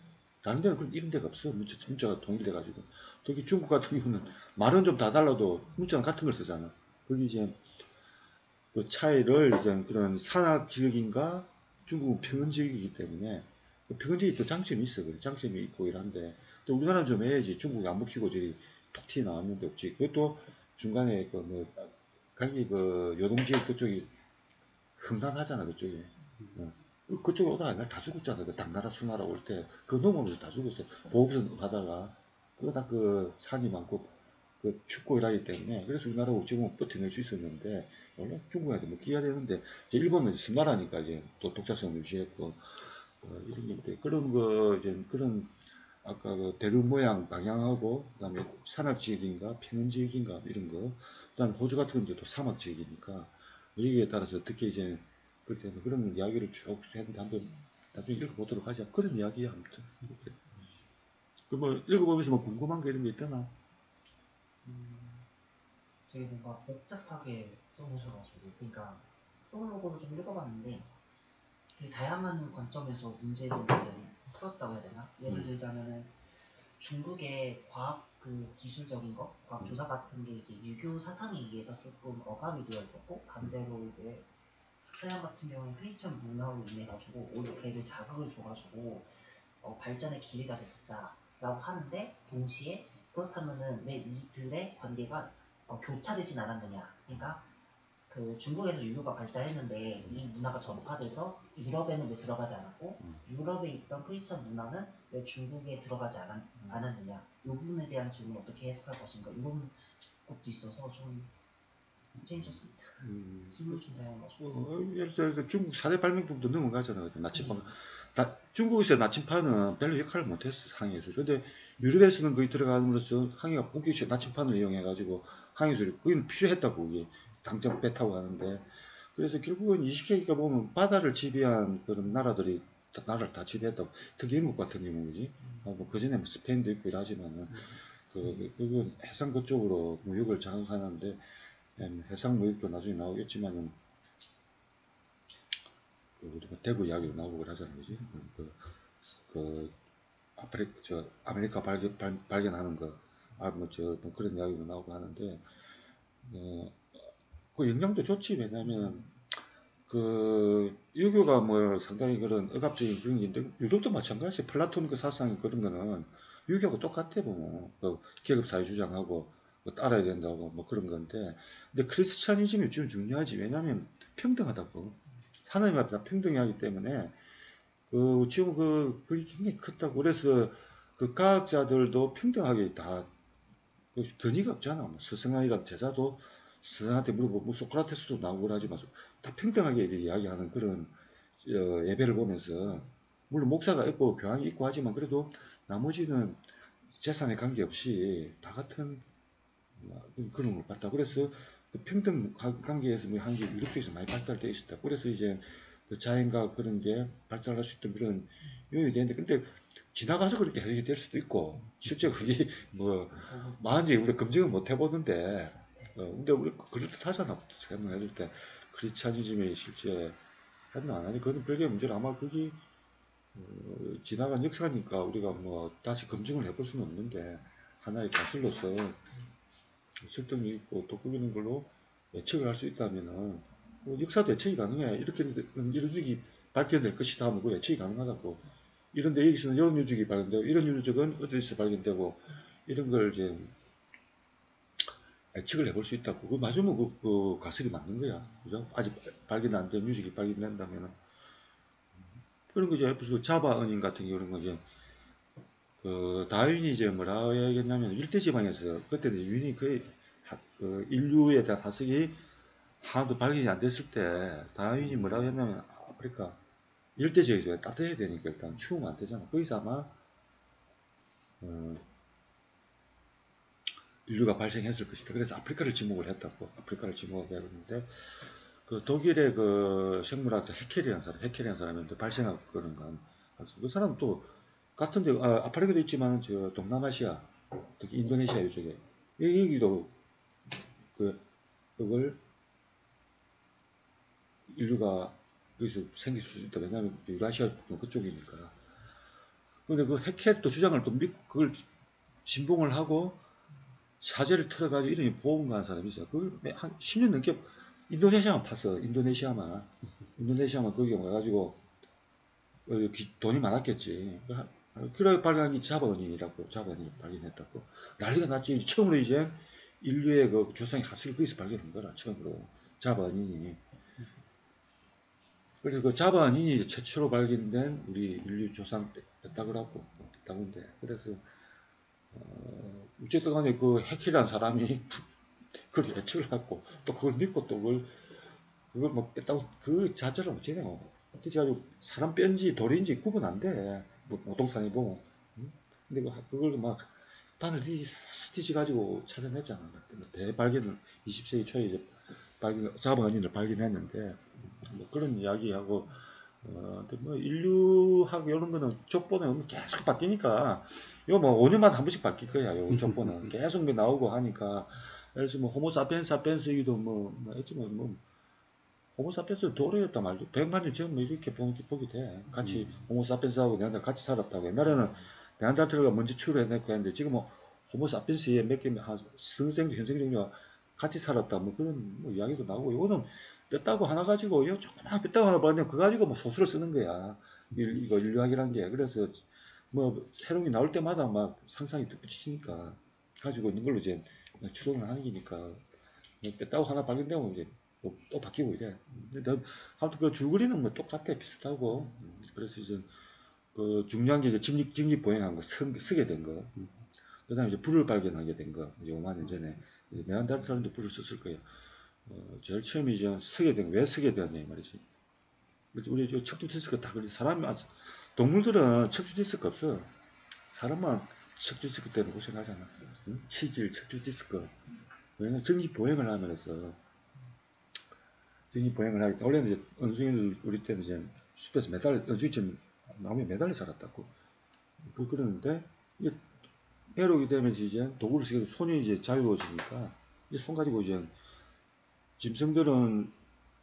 Speaker 1: 다른 데는 그런 이런 데가 없어. 문자가 통일돼가지고. 특히 중국 같은 경우는 말은 좀 다 달라도 문자는 같은 걸 쓰잖아. 거기 이제 그 차이를 이제 그런 산악 지역인가 중국은 평원 지역이기 때문에, 평원 지역이 또 장점이 있어. 그래. 장점이 있고 이런데, 또 우리나라는 좀 해야지. 중국이 안 먹히고 저기 톡 튀어 나왔는데 없지. 그것도 중간에 그 뭐 가기 그 요동지역 그쪽이 험난하잖아, 그쪽이. 그쪽에 오다가 다 죽었잖아. 그 당나라 수나라 올 때 그 넘어오면서 다 죽었어. 보급선 가다가 그거 다 그 산이 많고 그 춥고 이러기 때문에, 그래서 우리나라가 지금 버텨낼 수 있었는데, 원래 중국한테 뭐 끼야 되는데, 이제 일본은 섬나라니까 이제 또 독자성을 유지했고, 이런 게 있는데, 그런 거 이제 그런 아까 그 대륙 모양 방향하고, 그다음에 산악 지역인가 평원 지역인가 이런 거, 그다음에 호주 같은 경우도 사막 지역이니까 여기에 따라서 어떻게 이제 그렇게 그런 이야기를 쭉 했는데, 한번 나중에 읽어보도록 하자. 그런 이야기야 아무튼. 그뭐 읽어보면서 뭐 궁금한 게 이런 게 있더나?
Speaker 2: 되게 뭔가 복잡하게 써놓으셔가지고, 그러니까 프롤로그를 좀 읽어봤는데 되게 다양한 관점에서 문제를 풀었다고 해야 되나? 예를 들자면은 중국의 과학 그 기술적인 거, 과학 조사 같은 게 이제 유교 사상에 의해서 조금 억압이 되어 있었고, 반대로 이제 서양 같은 경우는 크리스천 문화로 인해 가지고 오히려 걔를 자극을 줘가지고 발전의 기회가 됐었다라고 하는데, 동시에 그렇다면은 왜 이들의 관계가 교차되진 않았느냐? 그러니까 그 중국에서 유교가 발달했는데 이 문화가 전파돼서 유럽에는 왜 들어가지 않았고, 유럽에 있던 크리스천 문화는 왜 중국에 들어가지 않았느냐 이 부분에 대한 질문 어떻게 해석할 것인가 이런 것도 있어서 좀 재밌었습니다. 질문이 좀 다양해가지고
Speaker 1: 예를 들어 중국 4대 발명품도 넘어가잖아요. 나침반. 중국에서 나침반은 별로 역할을 못했어 항해술. 근데 유럽에서는 거의 들어감으로써 항해가 본격적으로 나침반을 이용해가지고 항해술이 거의 필요했다고 이게 당장 배 타고 가는데 그래서 결국은 20세기가 보면 바다를 지배한 그런 나라들이 나라를 다 지배했다고. 특히 영국 같은 경우지. 뭐 그전에 뭐 스페인도 있고 이러지만은 그건 해상 그쪽으로 무역을 장악하는데 해상 무역도 나중에 나오겠지만은 우리가 대구 이야기도 나오고 그러잖아요, 그지? 아메리카 발견하는 거, 뭐 그런 이야기도 나오고 하는데, 그 영향도 좋지. 왜냐면, 유교가 뭐 상당히 그런 억압적인 그런 게 있는데, 유럽도 마찬가지. 플라톤 그 사상 그런 거는 유교하고 똑같아, 뭐. 계급사회 주장하고, 따라야 된다고, 뭐 그런 건데, 근데 크리스찬이즘이 좀 중요하지. 왜냐면, 평등하다고. 하나님 앞에 다 평등하기 때문에, 지금 그게 굉장히 크다고. 그래서 그 과학자들도 평등하게 다, 권위가 없잖아. 뭐 스승이란 제자도 스승한테 물어보고, 뭐 소크라테스도 나오고 하지만 다 평등하게 이야기하는 그런 예배를 보면서, 물론 목사가 있고 교황이 있고 하지만 그래도 나머지는 재산에 관계없이 다 같은 그런 걸 봤다. 그래서 그 평등 관계에서 뭐 한게 유럽 쪽에서 많이 발달되어 있었다. 그래서 이제 그 자연과 그런 게 발달할 수 있던 그런 요인이 되는데, 근데 지나가서 그렇게 해석이 될 수도 있고, 실제 그게 뭐, 많은지 우리가 검증을 못 해보는데, 근데 우리 그럴듯하잖아. 설명해줄 때. 크리스찬이즘이 실제 했나 안 하니, 그건 별개의 문제라 아마 그게, 지나간 역사니까 우리가 뭐, 다시 검증을 해볼 수는 없는데, 하나의 가설로서 설득이 있고 또 그기는 걸로 예측을 할 수 있다면은 역사도 예측이 가능해. 이렇게 이런 유적이 발견될 것이다 하면 그 예측이 가능하다고. 이런데 여기서는 이런 유적이 발견되고 이런 유적은 어디서 발견되고 이런 걸 이제 예측을 해볼 수 있다고. 그 맞으면 그 가설이 맞는 거야. 그죠? 아직 발견 안 된 유적이 발견된다면은 그런 거 이제 무슨 자바 은인 같은 경우는 이제 그 다윈이 이제 뭐라 해야겠냐면 일대지방에서 그때는 유인이 거의 인류에 대한 하석이 하나도 발견이 안 됐을 때 다윈이 뭐라고 했냐면 아프리카 일대지역에서 따뜻해야 되니까 일단 추우면 안 되잖아. 거기서 아마 인류가 발생했을 것이다. 그래서 아프리카를 지목을 했다고. 아프리카를 지목하게 했는데 그 독일의 그 생물학자 헤켈이라는 사람인데 발생한 그런 건 그 사람 또 같은데 아프리카도 있지만 저 동남아시아 특히 인도네시아 이쪽에 여기도 그걸 인류가 여기서 생길 수 있다. 왜냐하면 유라시아 그쪽이니까. 근데 그 헤켈도 주장을 또 믿고 그걸 신봉을 하고 사제를 틀어가지고 이름이 보험가 한 사람이 있어요. 그걸 한 10년 넘게 인도네시아만 팠어. 인도네시아만 거기 와가지고 돈이 많았겠지. 그래 발견한 게 자바은인이라고 자바은인을 발견했다고 난리가 났지. 처음으로 이제 인류의 그 조상의 하석이 거기서 발견한 거라. 처음으로 자바은인이. 그리고 그 자바은인이 최초로 발견된 우리 인류 조상 뺐다고 했다는데 그래서 어쨌든 간에 그 해키라는 사람이 그걸 예측을 하고 또 그걸 믿고 또 그걸 뭐 뺐다고 그 자체를 못 지내요. 그래가지고 사람 뼈인지 돌인지 구분 안 돼. 뭐 모동산이 보면. 근데 그걸 막 바늘 스티치 가지고 찾아냈잖아. 대발견을 20세기 초에 이제 자바은인을 발견했는데 뭐 그런 이야기하고 근데 뭐 인류학 이런 거는 족보는 계속 바뀌니까 이거 뭐 5년마다 한 번씩 바뀔 거야. 요 족보는 계속 나오고 하니까 그래서 뭐 호모사피엔스도 뭐 했지만 뭐 호모사피엔스 도래였다 말도 100만 년 전 뭐 이렇게 보게 돼. 같이 호모사피엔스하고 네안데르 같이 살았다고. 옛날에는 네안데르탈가 먼저 출현했고 했는데 지금 뭐 호모사피엔스에 몇 개 한 선생도 현생 종류가 같이 살았다 뭐 그런 뭐 이야기도 나오고 이거는 뺐다고 하나 가지고 이거 조그만 뺐다고 하나 봤는데 그거 가지고 뭐 소설을 쓰는 거야. 이거 인류학이란 게. 그래서 뭐 새로운 게 나올 때마다 막 상상이 덧붙이니까 가지고 있는 걸로 이제 추론을 하는 거니까 뭐 뺐다고 하나 발견되면 이제 또 바뀌고 이래. 근데 아무튼 그 줄거리는 뭐 똑같아. 비슷하고. 그래서 이제 그 중요한 게 이제 직립보행한 거, 쓰게 된 거. 그 다음에 이제 불을 발견하게 된 거. 이제 5만 년 전에. 이제 네안데르탈인도 불을 썼을 거예요. 제일 처음에 이제 쓰게 된 거, 왜 쓰게 되었냐, 이 말이지. 우리 저 척추 디스크 다 그래. 동물들은 척추 디스크 없어. 사람만 척추 디스크 때문에 고생하잖아. 응? 치질, 척추 디스크. 왜냐면 직립보행을 하면서, 직립보행을 하기 때문에, 원래는 이제 원숭이를 우리 때는 이제 숲에서 원숭이처럼 나무에 매달려 살았다고. 그러는데, 이게 애로게 되면 이제 도구를 쓰게 되면 손이 이제 자유로워지니까, 이제 손 가지고 이제, 짐승들은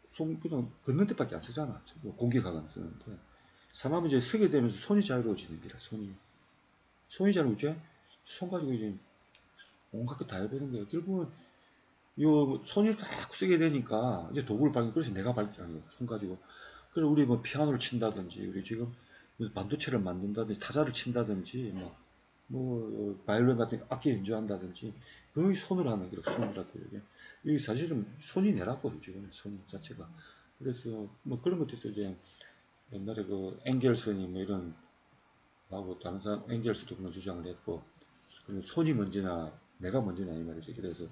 Speaker 1: 손 그냥 걷는 데밖에 안 쓰잖아. 공격하거나 쓰는데. 사람은 이제 쓰게 되면서 손이 자유로워지는 거라, 손이 자유로워져? 손 가지고 이제 온갖 거 다 해보는 거야. 결국은, 요 손을 딱 쓰게 되니까, 이제 도구를 그래서 내가 발전하는 거야, 손 가지고. 그래서 우리 뭐 피아노를 친다든지, 우리 지금 무슨 반도체를 만든다든지, 타자를 친다든지, 바이올린 같은 악기 연주한다든지, 거의 손을 하는 거야, 손이라고. 이게 사실은 손이 내라고, 지금 손 자체가. 그래서 뭐 그런 것도 있어. 이제 옛날에 그 엥겔슨이 뭐 이런 하고 다른 사람 엥겔스도 그런 주장을 했고, 손이 먼저나 내가 먼저나 이 말이지. 그래서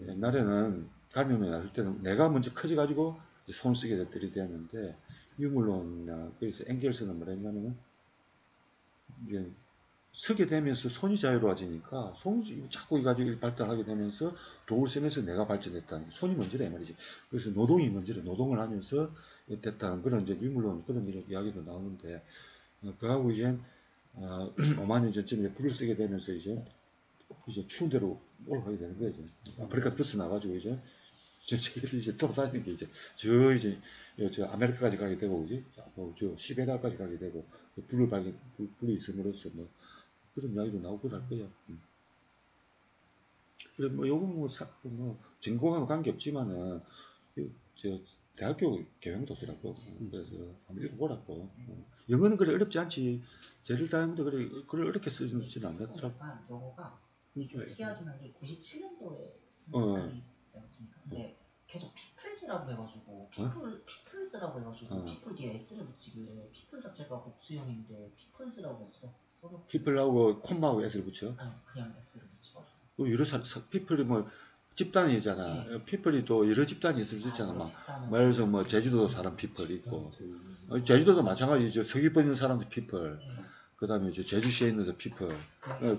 Speaker 1: 옛날에는 감염이 났을 때는 내가 먼저 커져가지고 손 쓰게 들이대었는데, 유물론이나 그래서 엥겔스는 뭐라 했냐면은, 이제 서게 되면서 손이 자유로워지니까 손이 자꾸 가지고 발달하게 되면서 도구를 쓰면서 내가 발전했다는, 손이 먼저라 이 말이지. 그래서 노동이 먼저라, 노동을 하면서 됐다는 그런 이제 유물론 그런 이야기도 나오는데, 그하고 이제 5만 년 전쯤에 불을 쓰게 되면서 이제 추운 데로 올라가게 되는 거예요. 이제 아프리카 벗어나가지고 이제 전 세계를 이제 돌아다니는 게 이제 저 아메리카까지 가게 되고, 그지? 저 시베리아까지 가게 되고, 불이 있음으로써 뭐 그런 이야기도 나오고 그럴 거야. 그래 뭐 요거 뭐 전공하고 관계 없지만은 저 대학교 교양도서라고. 그래서 한번 읽어보라고. 영어는 그래 어렵지 않지. 제릴 다이아몬드 그래 어렵게 쓰지는 않겠더라고.
Speaker 2: 약간 영어가 좀 특이하긴 한 게 97년도에 쓴
Speaker 1: 어.
Speaker 2: 글이 있지 않습니까? 근데 계속 피플즈라고 해가지고 피플즈라고 해가지고 피플 뒤에 S를 붙이길래 피플 자체가 복수형인데 피플즈라고 해서 써도
Speaker 1: 피플하고 콤마하고 S를 붙여.
Speaker 2: 아니 그냥 S를 붙여가지고
Speaker 1: 여러 피플이 뭐 집단이잖아.
Speaker 2: 네.
Speaker 1: 피플이 또 여러 집단이 있을 수 있잖아. 막
Speaker 2: 집단은
Speaker 1: 예를 들어서 뭐 제주도 사람 피플 있고, 제주도도 마찬가지. 저 서귀포 있는 사람도 피플. 그 다음에 저 제주시에 있는 피플.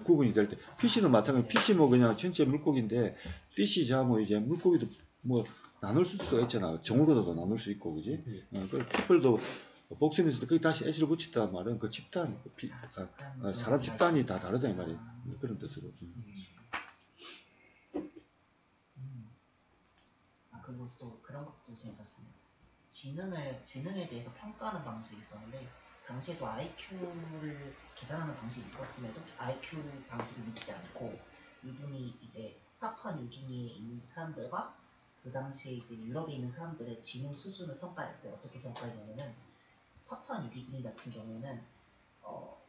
Speaker 1: 구분이 될 때. 피쉬는 마찬가지. 피쉬 뭐 그냥 전체 물고기인데, 피쉬자 뭐 이제 물고기도 뭐 나눌 수가 있잖아. 정으로도 나눌 수 있고, 그지? 그 피플도 복선에서도 거기 다시 S를 붙였다는 말은 그 집단, 사람 집단이 다 다르다 이 말이야. 그런 뜻으로.
Speaker 2: 그리고 또 그런 것도 재밌었습니다. 지능에 대해서 평가하는 방식이 있었는데, 당시에도 IQ를 계산하는 방식이 있었음에도 IQ 방식을 믿지 않고, 이분이 이제 파푸아 뉴기니에 있는 사람들과 그 당시에 이제 유럽에 있는 사람들의 지능 수준을 평가할 때 어떻게 평가했냐면은, 파푸아 뉴기니 같은 경우에는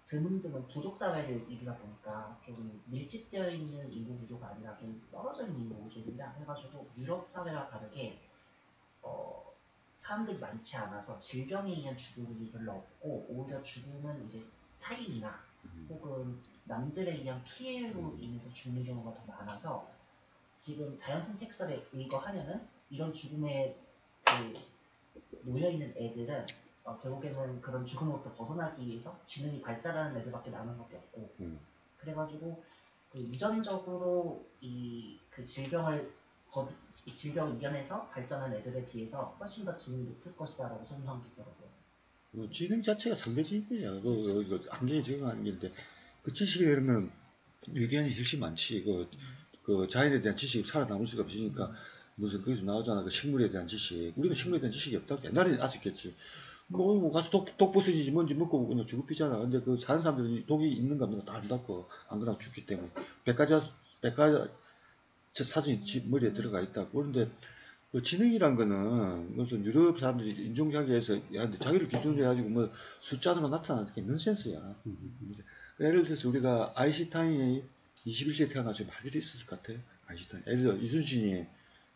Speaker 2: 드문드문 부족 사회를 이루다 보니까 좀 밀집되어 있는 인구 구조가 아니라 좀 떨어져 있는 인구 구조입니다. 해가지고 유럽 사회와 다르게 사람들이 많지 않아서 질병에 의한 죽음이 별로 없고, 오히려 죽음은 이제 살인이나 혹은 남들에 의한 피해로 인해서 죽는 경우가 더 많아서, 지금 자연 선택설에 의거하면은 이런 죽음에 놓여있는 애들은 결국에는 그런 죽음으로부터 벗어나기 위해서 지능이 발달하는 애들밖에 남을 수밖에 없고, 그래가지고 그 유전적으로 그 질병을 이겨내서 발전한 애들에 비해서 훨씬 더 지능이 높을 것이다라고 설명하고 있더라고요.
Speaker 1: 지능 자체가 상대적인 거야. 한계에 적응하는 게인데, 그 지식이라는 건 유기한이 훨씬 많지. 그 자연에 대한 지식이 살아남을 수가 없으니까, 무슨 거기서 나오잖아. 그 식물에 대한 지식. 우리는 식물에 대한 지식이 없다고. 옛날에는 아셨겠지. 뭐 가서 독 부서지지 뭔지 먹고 그냥 죽을 피잖아. 근데 그 사는 사람들은 독이 있는가 없는가 다 안다고. 안 그러면 죽기 때문에. 백과자 사진이 머리에 들어가 있다고. 그런데 그 지능이란 거는 무슨 유럽 사람들이 인종자기에서 자기를 기준으로 해가지고 뭐 숫자로 나타나는 게 넌센스야. 예를 들어서 우리가 아인슈타인이 21세기에 태어나서 할 일이 있었을 것 같아. 아인슈타인. 예를 들어 이순신이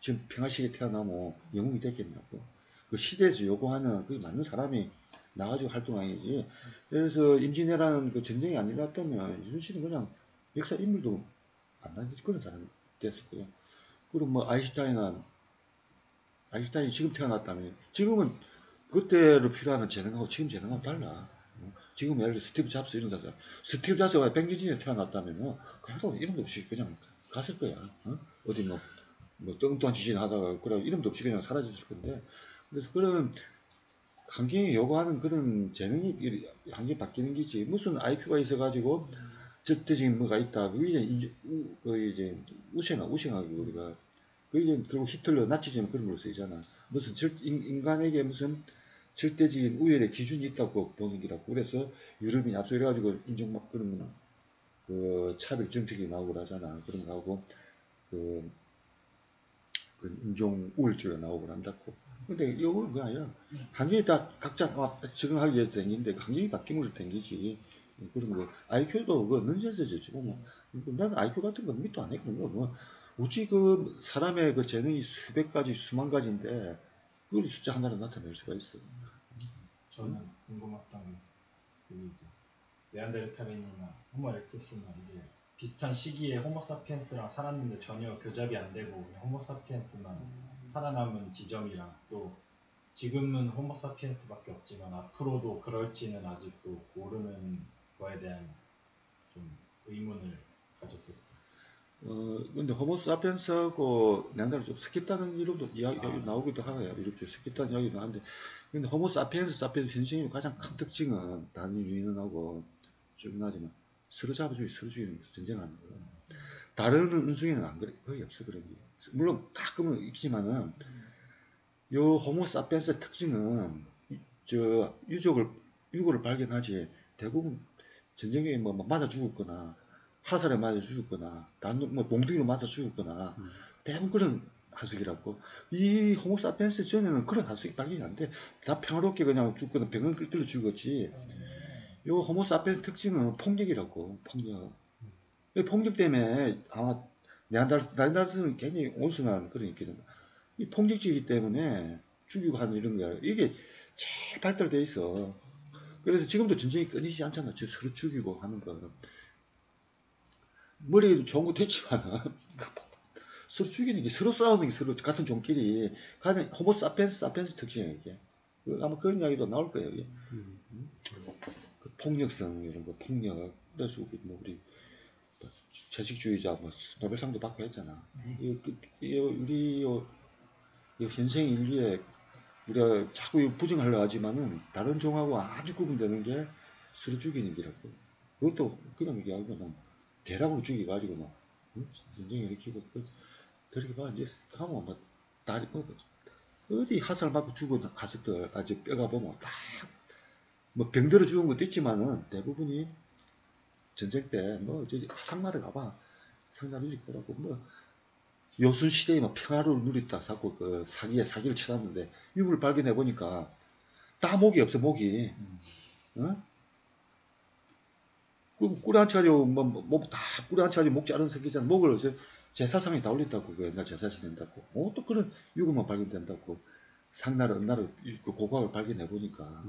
Speaker 1: 지금 평화시기에 태어나면 영웅이 됐겠냐고. 그 시대에서 요구하는 그게 맞는 사람이 나가지고 활동하기지. 그래서 임진왜란 그 전쟁이 안 일어났다면 이순신은 그냥 역사 인물도 안 남기지 그런 사람이 됐을 거예요. 그리고 뭐 아인슈타인이 지금 태어났다면 지금은 그때로 필요한 재능하고 지금 재능하고 달라. 지금 예를 들어 스티브 잡스 이런 사람, 스티브 잡스가 백지진에 태어났다면 그래도 이름도 없이 그냥 갔을 거야. 어디 뭐 뚱뚱한 지진 하다가 그래 이름도 없이 그냥 사라졌을 건데. 그래서 그런 환경이 요구하는 그런 재능이 환경이 바뀌는 게지. 무슨 IQ가 있어가지고 절대적인 뭐가 있다. 그게 이제 우생하고 우리가 그게 결국 히틀러 나치즘은 그런 걸 쓰잖아. 무슨 인간에게 무슨 절대적인 우열의 기준이 있다고 보는 기라고. 그래서 유럽이 앞서가지고 인종 그런 그 차별 정책이 나오고 그러잖아. 그런 거 하고 그 인종 우월주의가 나오고 한다고. 근데 이거는 그게 아니라 환경이 다 각자 적응하기 위해서 생긴데 환경이 바뀌면서 생기지. 그런 거 IQ도 그 넌센스지 뭐. 나는 IQ 같은 건 밑도 안 했거든. 뭐 우지 그 사람의 그 재능이 수백 가지 수만 가지인데 그걸 숫자 하나로 나타낼 수가 있어.
Speaker 5: 저는 궁금했던 게 이제 네안데르탈인이나 호모 에렉투스나 이제 비슷한 시기에 호모사피엔스랑 살았는데 전혀 교잡이 안 되고 그냥 호모사피엔스만 살아남은 지점이랑 또 지금은 호모사피엔스밖에 없지만 앞으로도 그럴지는 아직도 모르는 거에 대한 좀 의문을 가졌었어요.
Speaker 1: 근데 호모사피엔스하고 네안데르탈 좀 섞였다는 이론도 이야기 나오기도 하고요. 이렇게 섞였다는 이야기도 하는데, 근데 호모사피엔스 현생의 가장 큰 특징은 다른 유인원하고 좀 나지만 서로 잡아주기, 서로 죽이는 전쟁하는 거. 다른 운수에는 안 그래, 거의 없어 그런 게. 물론 가끔은 있지만은 요 호모사피엔스의 특징은 저 유골을 발견하지 대부분 전쟁에 뭐 맞아 죽었거나 화살에 맞아 죽었거나 다른 뭐 몽둥이로 맞아 죽었거나 대부분 그런 화석이라고. 이 호모사피엔스 전에는 그런 화석이 발견이 안 돼. 다 평화롭게 그냥 죽거나 병원 끌려 죽었지. 요 호모사피엔스 특징은 폭력이라고. 폭력 때문에 아마 네안데르탈은 굉장히 온순한 그런 있거든. 이 폭력적이기 때문에 죽이고 하는 이런 거야. 이게 제일 발달돼 있어. 그래서 지금도 전쟁이 끊이지 않잖아. 서로 죽이고 하는 거. 머리 좋은 거 됐지만 서로 죽이는 게, 서로 싸우는 게, 서로 같은 종끼리 가장 호모사피엔스 특징이야 이게. 아마 그런 이야기도 나올 거예요. 이게. 그 폭력성 이런 거, 폭력. 그래서 우리 채식주의자 뭐 노벨상도 받고 했잖아. 우리 현생 인류에 우리가 자꾸 부정하려 하지만은 다른 종하고 아주 구분되는 게 서로 죽이는 게라고. 그것도 그냥 얘기하고 막 대량으로 죽여가지고 막 전쟁 일으키고 그렇게 봐. 이제 가면 막 다리 어디 화살 맞고 죽은 가족들 아주 뼈가 보면 다 뭐 병들어 죽은 것도 있지만은 대부분이 전쟁 때 뭐 이제 상나라 가봐. 상나라 누릴 거라고 뭐 요순 시대에 막 평화를 누렸다 자꾸 그 사기를 치렀는데 유물을 발견해 보니까 다 목이 없어. 목이. 어? 그 꿀 한 차려 뭐다 꿀 한 차려 목 자른 새끼잖아. 목을 제사상에 다 올렸다고. 그 옛날 제사 지낸다고. 또 그런 유물만 발견된다고. 상나라 은나라 그 고각을 발견해 보니까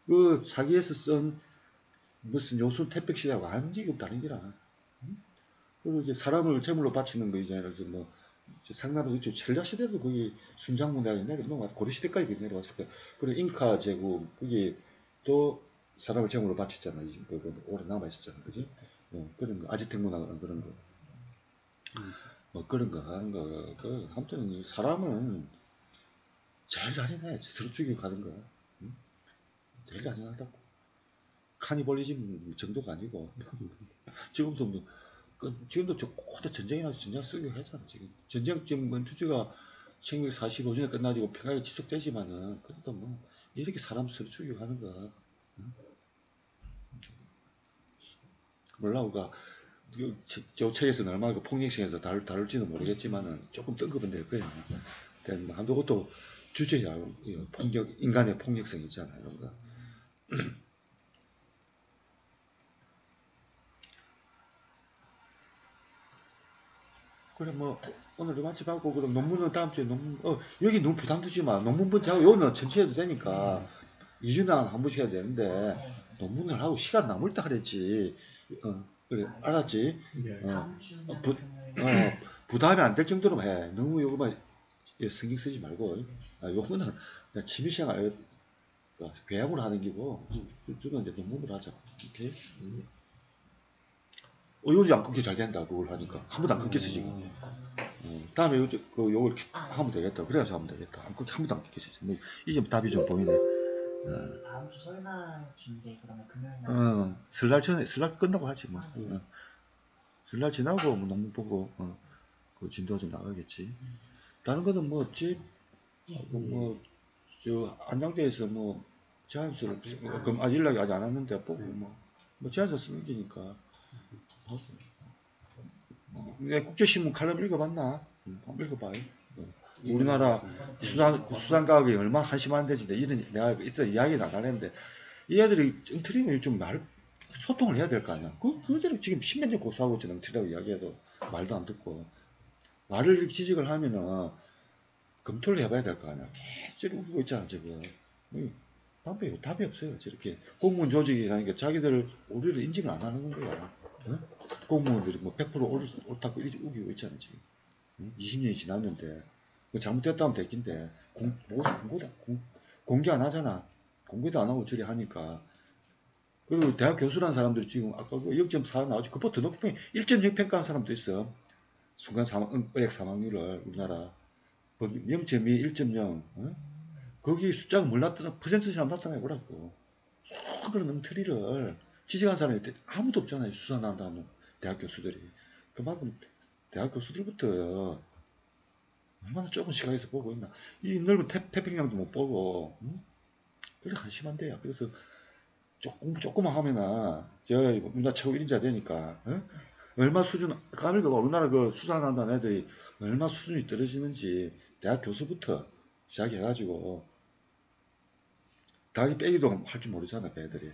Speaker 1: 그 사기에서 쓴 무슨 요순 태백 시대하고 완전히 다른 기라. 그리고 이제 사람을 제물로 바치는 거 이제 뭐 상나라 있죠. 첼라 시대도 거기 순장문화에 내려놓아 고려 시대까지 내려왔을 거야. 그리고 잉카 제국 그게 또 사람을 제물로 바쳤잖아. 오래 남아 있었잖아, 그지? 그런 거 아지텍 문화 그런 거, 뭐 그런 거 하는 거. 아무튼 사람은 제일 잔인해. 서로 죽이고 가는 거. 제일 잔인하다고. 카니발리즘 정도가 아니고 지금도 뭐. 지금도 고대 전쟁이나 전쟁 쓰기로 했잖아. 지금 전쟁 투지가 1945년에 끝나지고 평화가 지속되지만은 그래도 뭐 이렇게 사람 서로 죽이고 하는 거. 몰라 우리가 저 책에서는 얼마나 그 폭력성에서 다룰지는 모르겠지만은 조금 뜬금은 될 거야. 뭐 한도 것도 주제야. 인간의 폭력성 있잖아 이런 거. 그래 뭐 오늘 마치 받고 그럼 논문은 다음 주에 여기 너무 부담 주지 마. 논문 번째 하고 요는 전체 해도 되니까 2주나 한 번씩 해야 되는데
Speaker 2: 네.
Speaker 1: 논문을 하고 시간 남을 때 하랬지. 그래 알았지?
Speaker 4: 예.
Speaker 2: 다음 주면
Speaker 1: 부-
Speaker 2: 금요일
Speaker 1: 부담이 안 될 정도로만 해. 너무 요거만 신경 쓰지 말고. 요거는 그냥 취미생활 교양으로 하는 기고 저는 이제 논문을 하자. 오케이? 요즘 안 끊겨 잘 된다. 그걸 하니까 한 번도 안 끊겼어 지금. 다음에 요걸 하면 되겠다. 그래야지 하면 되겠다. 한 번도 안 끊겼어. 이제 답이 좀 보이네.
Speaker 2: 다음 주 설날 준대 그러면 금요일 날
Speaker 1: 설날 전에 설날 끝나고 하지 뭐.
Speaker 2: 네.
Speaker 1: 설날 지나고 뭐 논문 보고 그 진도가 좀 나가겠지. 다른 거는 뭐 없지. 뭐저 안양대에서 뭐 제안서를 그럼 연락이 아직 안 왔는데 보고 뭐 제안서 쓰는 게니까. 내 국제신문 칼럼 읽어봤나? 한번 읽어봐요. 우리나라 수산과학이 얼마나 한심한데지 내가 있어 이야기 나가는데 이 애들이 엉터리면 좀 소통을 해야 될 거 아니야. 그들이 지금 10몇 년 고수하고 있지 엉터리라고 이야기해도 말도 안 듣고 말을 이렇게 지적을 하면은 검토를 해봐야 될 거 아니야. 계속 우기고 있잖아 지금. 답이 없어요. 저렇게 공무원 조직이라니까 자기들 오류를 인정을 안 하는 거야. 공무원들이 뭐 100% 옳다고 이렇게 우기고 있잖아 지금. 20년이 지났는데 잘못됐다면 됐긴데 공개 안 하잖아. 공개도 안 하고 저리 하니까. 그리고 대학 교수라는 사람들이 지금 아까 그 0.4 나오지. 그보다 더 높게 1.0 평가한 사람도 있어. 순간 의학 사망률을 우리나라 0.2, 1.0 거기 숫자가 몰랐던 퍼센트처럼 나타나고 그러고 그런 엉터리를 지적한 사람이 아무도 없잖아요. 수사난다는 대학 교수들이. 그만큼 대학 교수들부터 얼마나 좁은 시각에서 보고 있나. 이 넓은 태평양도 못 보고 그래 한심한데요. 그래서 공부 조금만 하면은 우리나라 최고 1인자 되니까 얼마 수준 까밀고 우리나라 그 수산한다는 애들이 얼마 수준이 떨어지는지 대학 교수부터 시작해가지고 다기 빼기도 할 줄 모르잖아 그 애들이.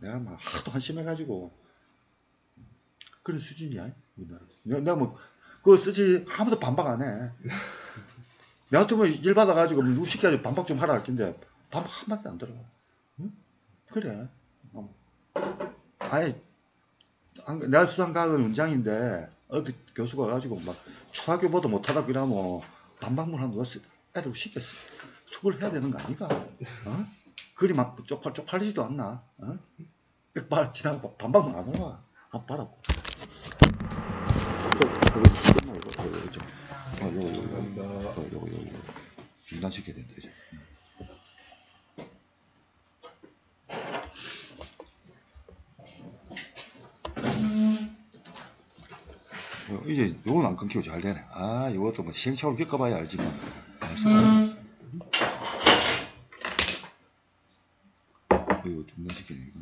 Speaker 1: 내가 막 하도 한심해가지고 그런 수준이야 우리나라. 내가 뭐 그거 쓰지 아무도 반박 안 해. 내가 또 뭐 일 받아가지고 누구 시켜가지고 반박 좀 하라 했는데 반박 한마디도 안 들어가. 그래. 아예 내가 수산과학은 원장인데 어디 교수가 가지고 막 초등학교보다 못하다고 이러면 반박문 한 누가 애들 시켰어. 그걸 해야 되는 거 아니가? 그리 막 쪽팔리지도 않나? 말 지나고 반박문 안 올라와. 한번 봐라고. 요거 중단시켜야 된다 이제. 이제 요건 안 끊기고 잘 되네. 요것도 뭐 시행착오를 겪어봐야 알지만. 이거 중단시켜야 되니까.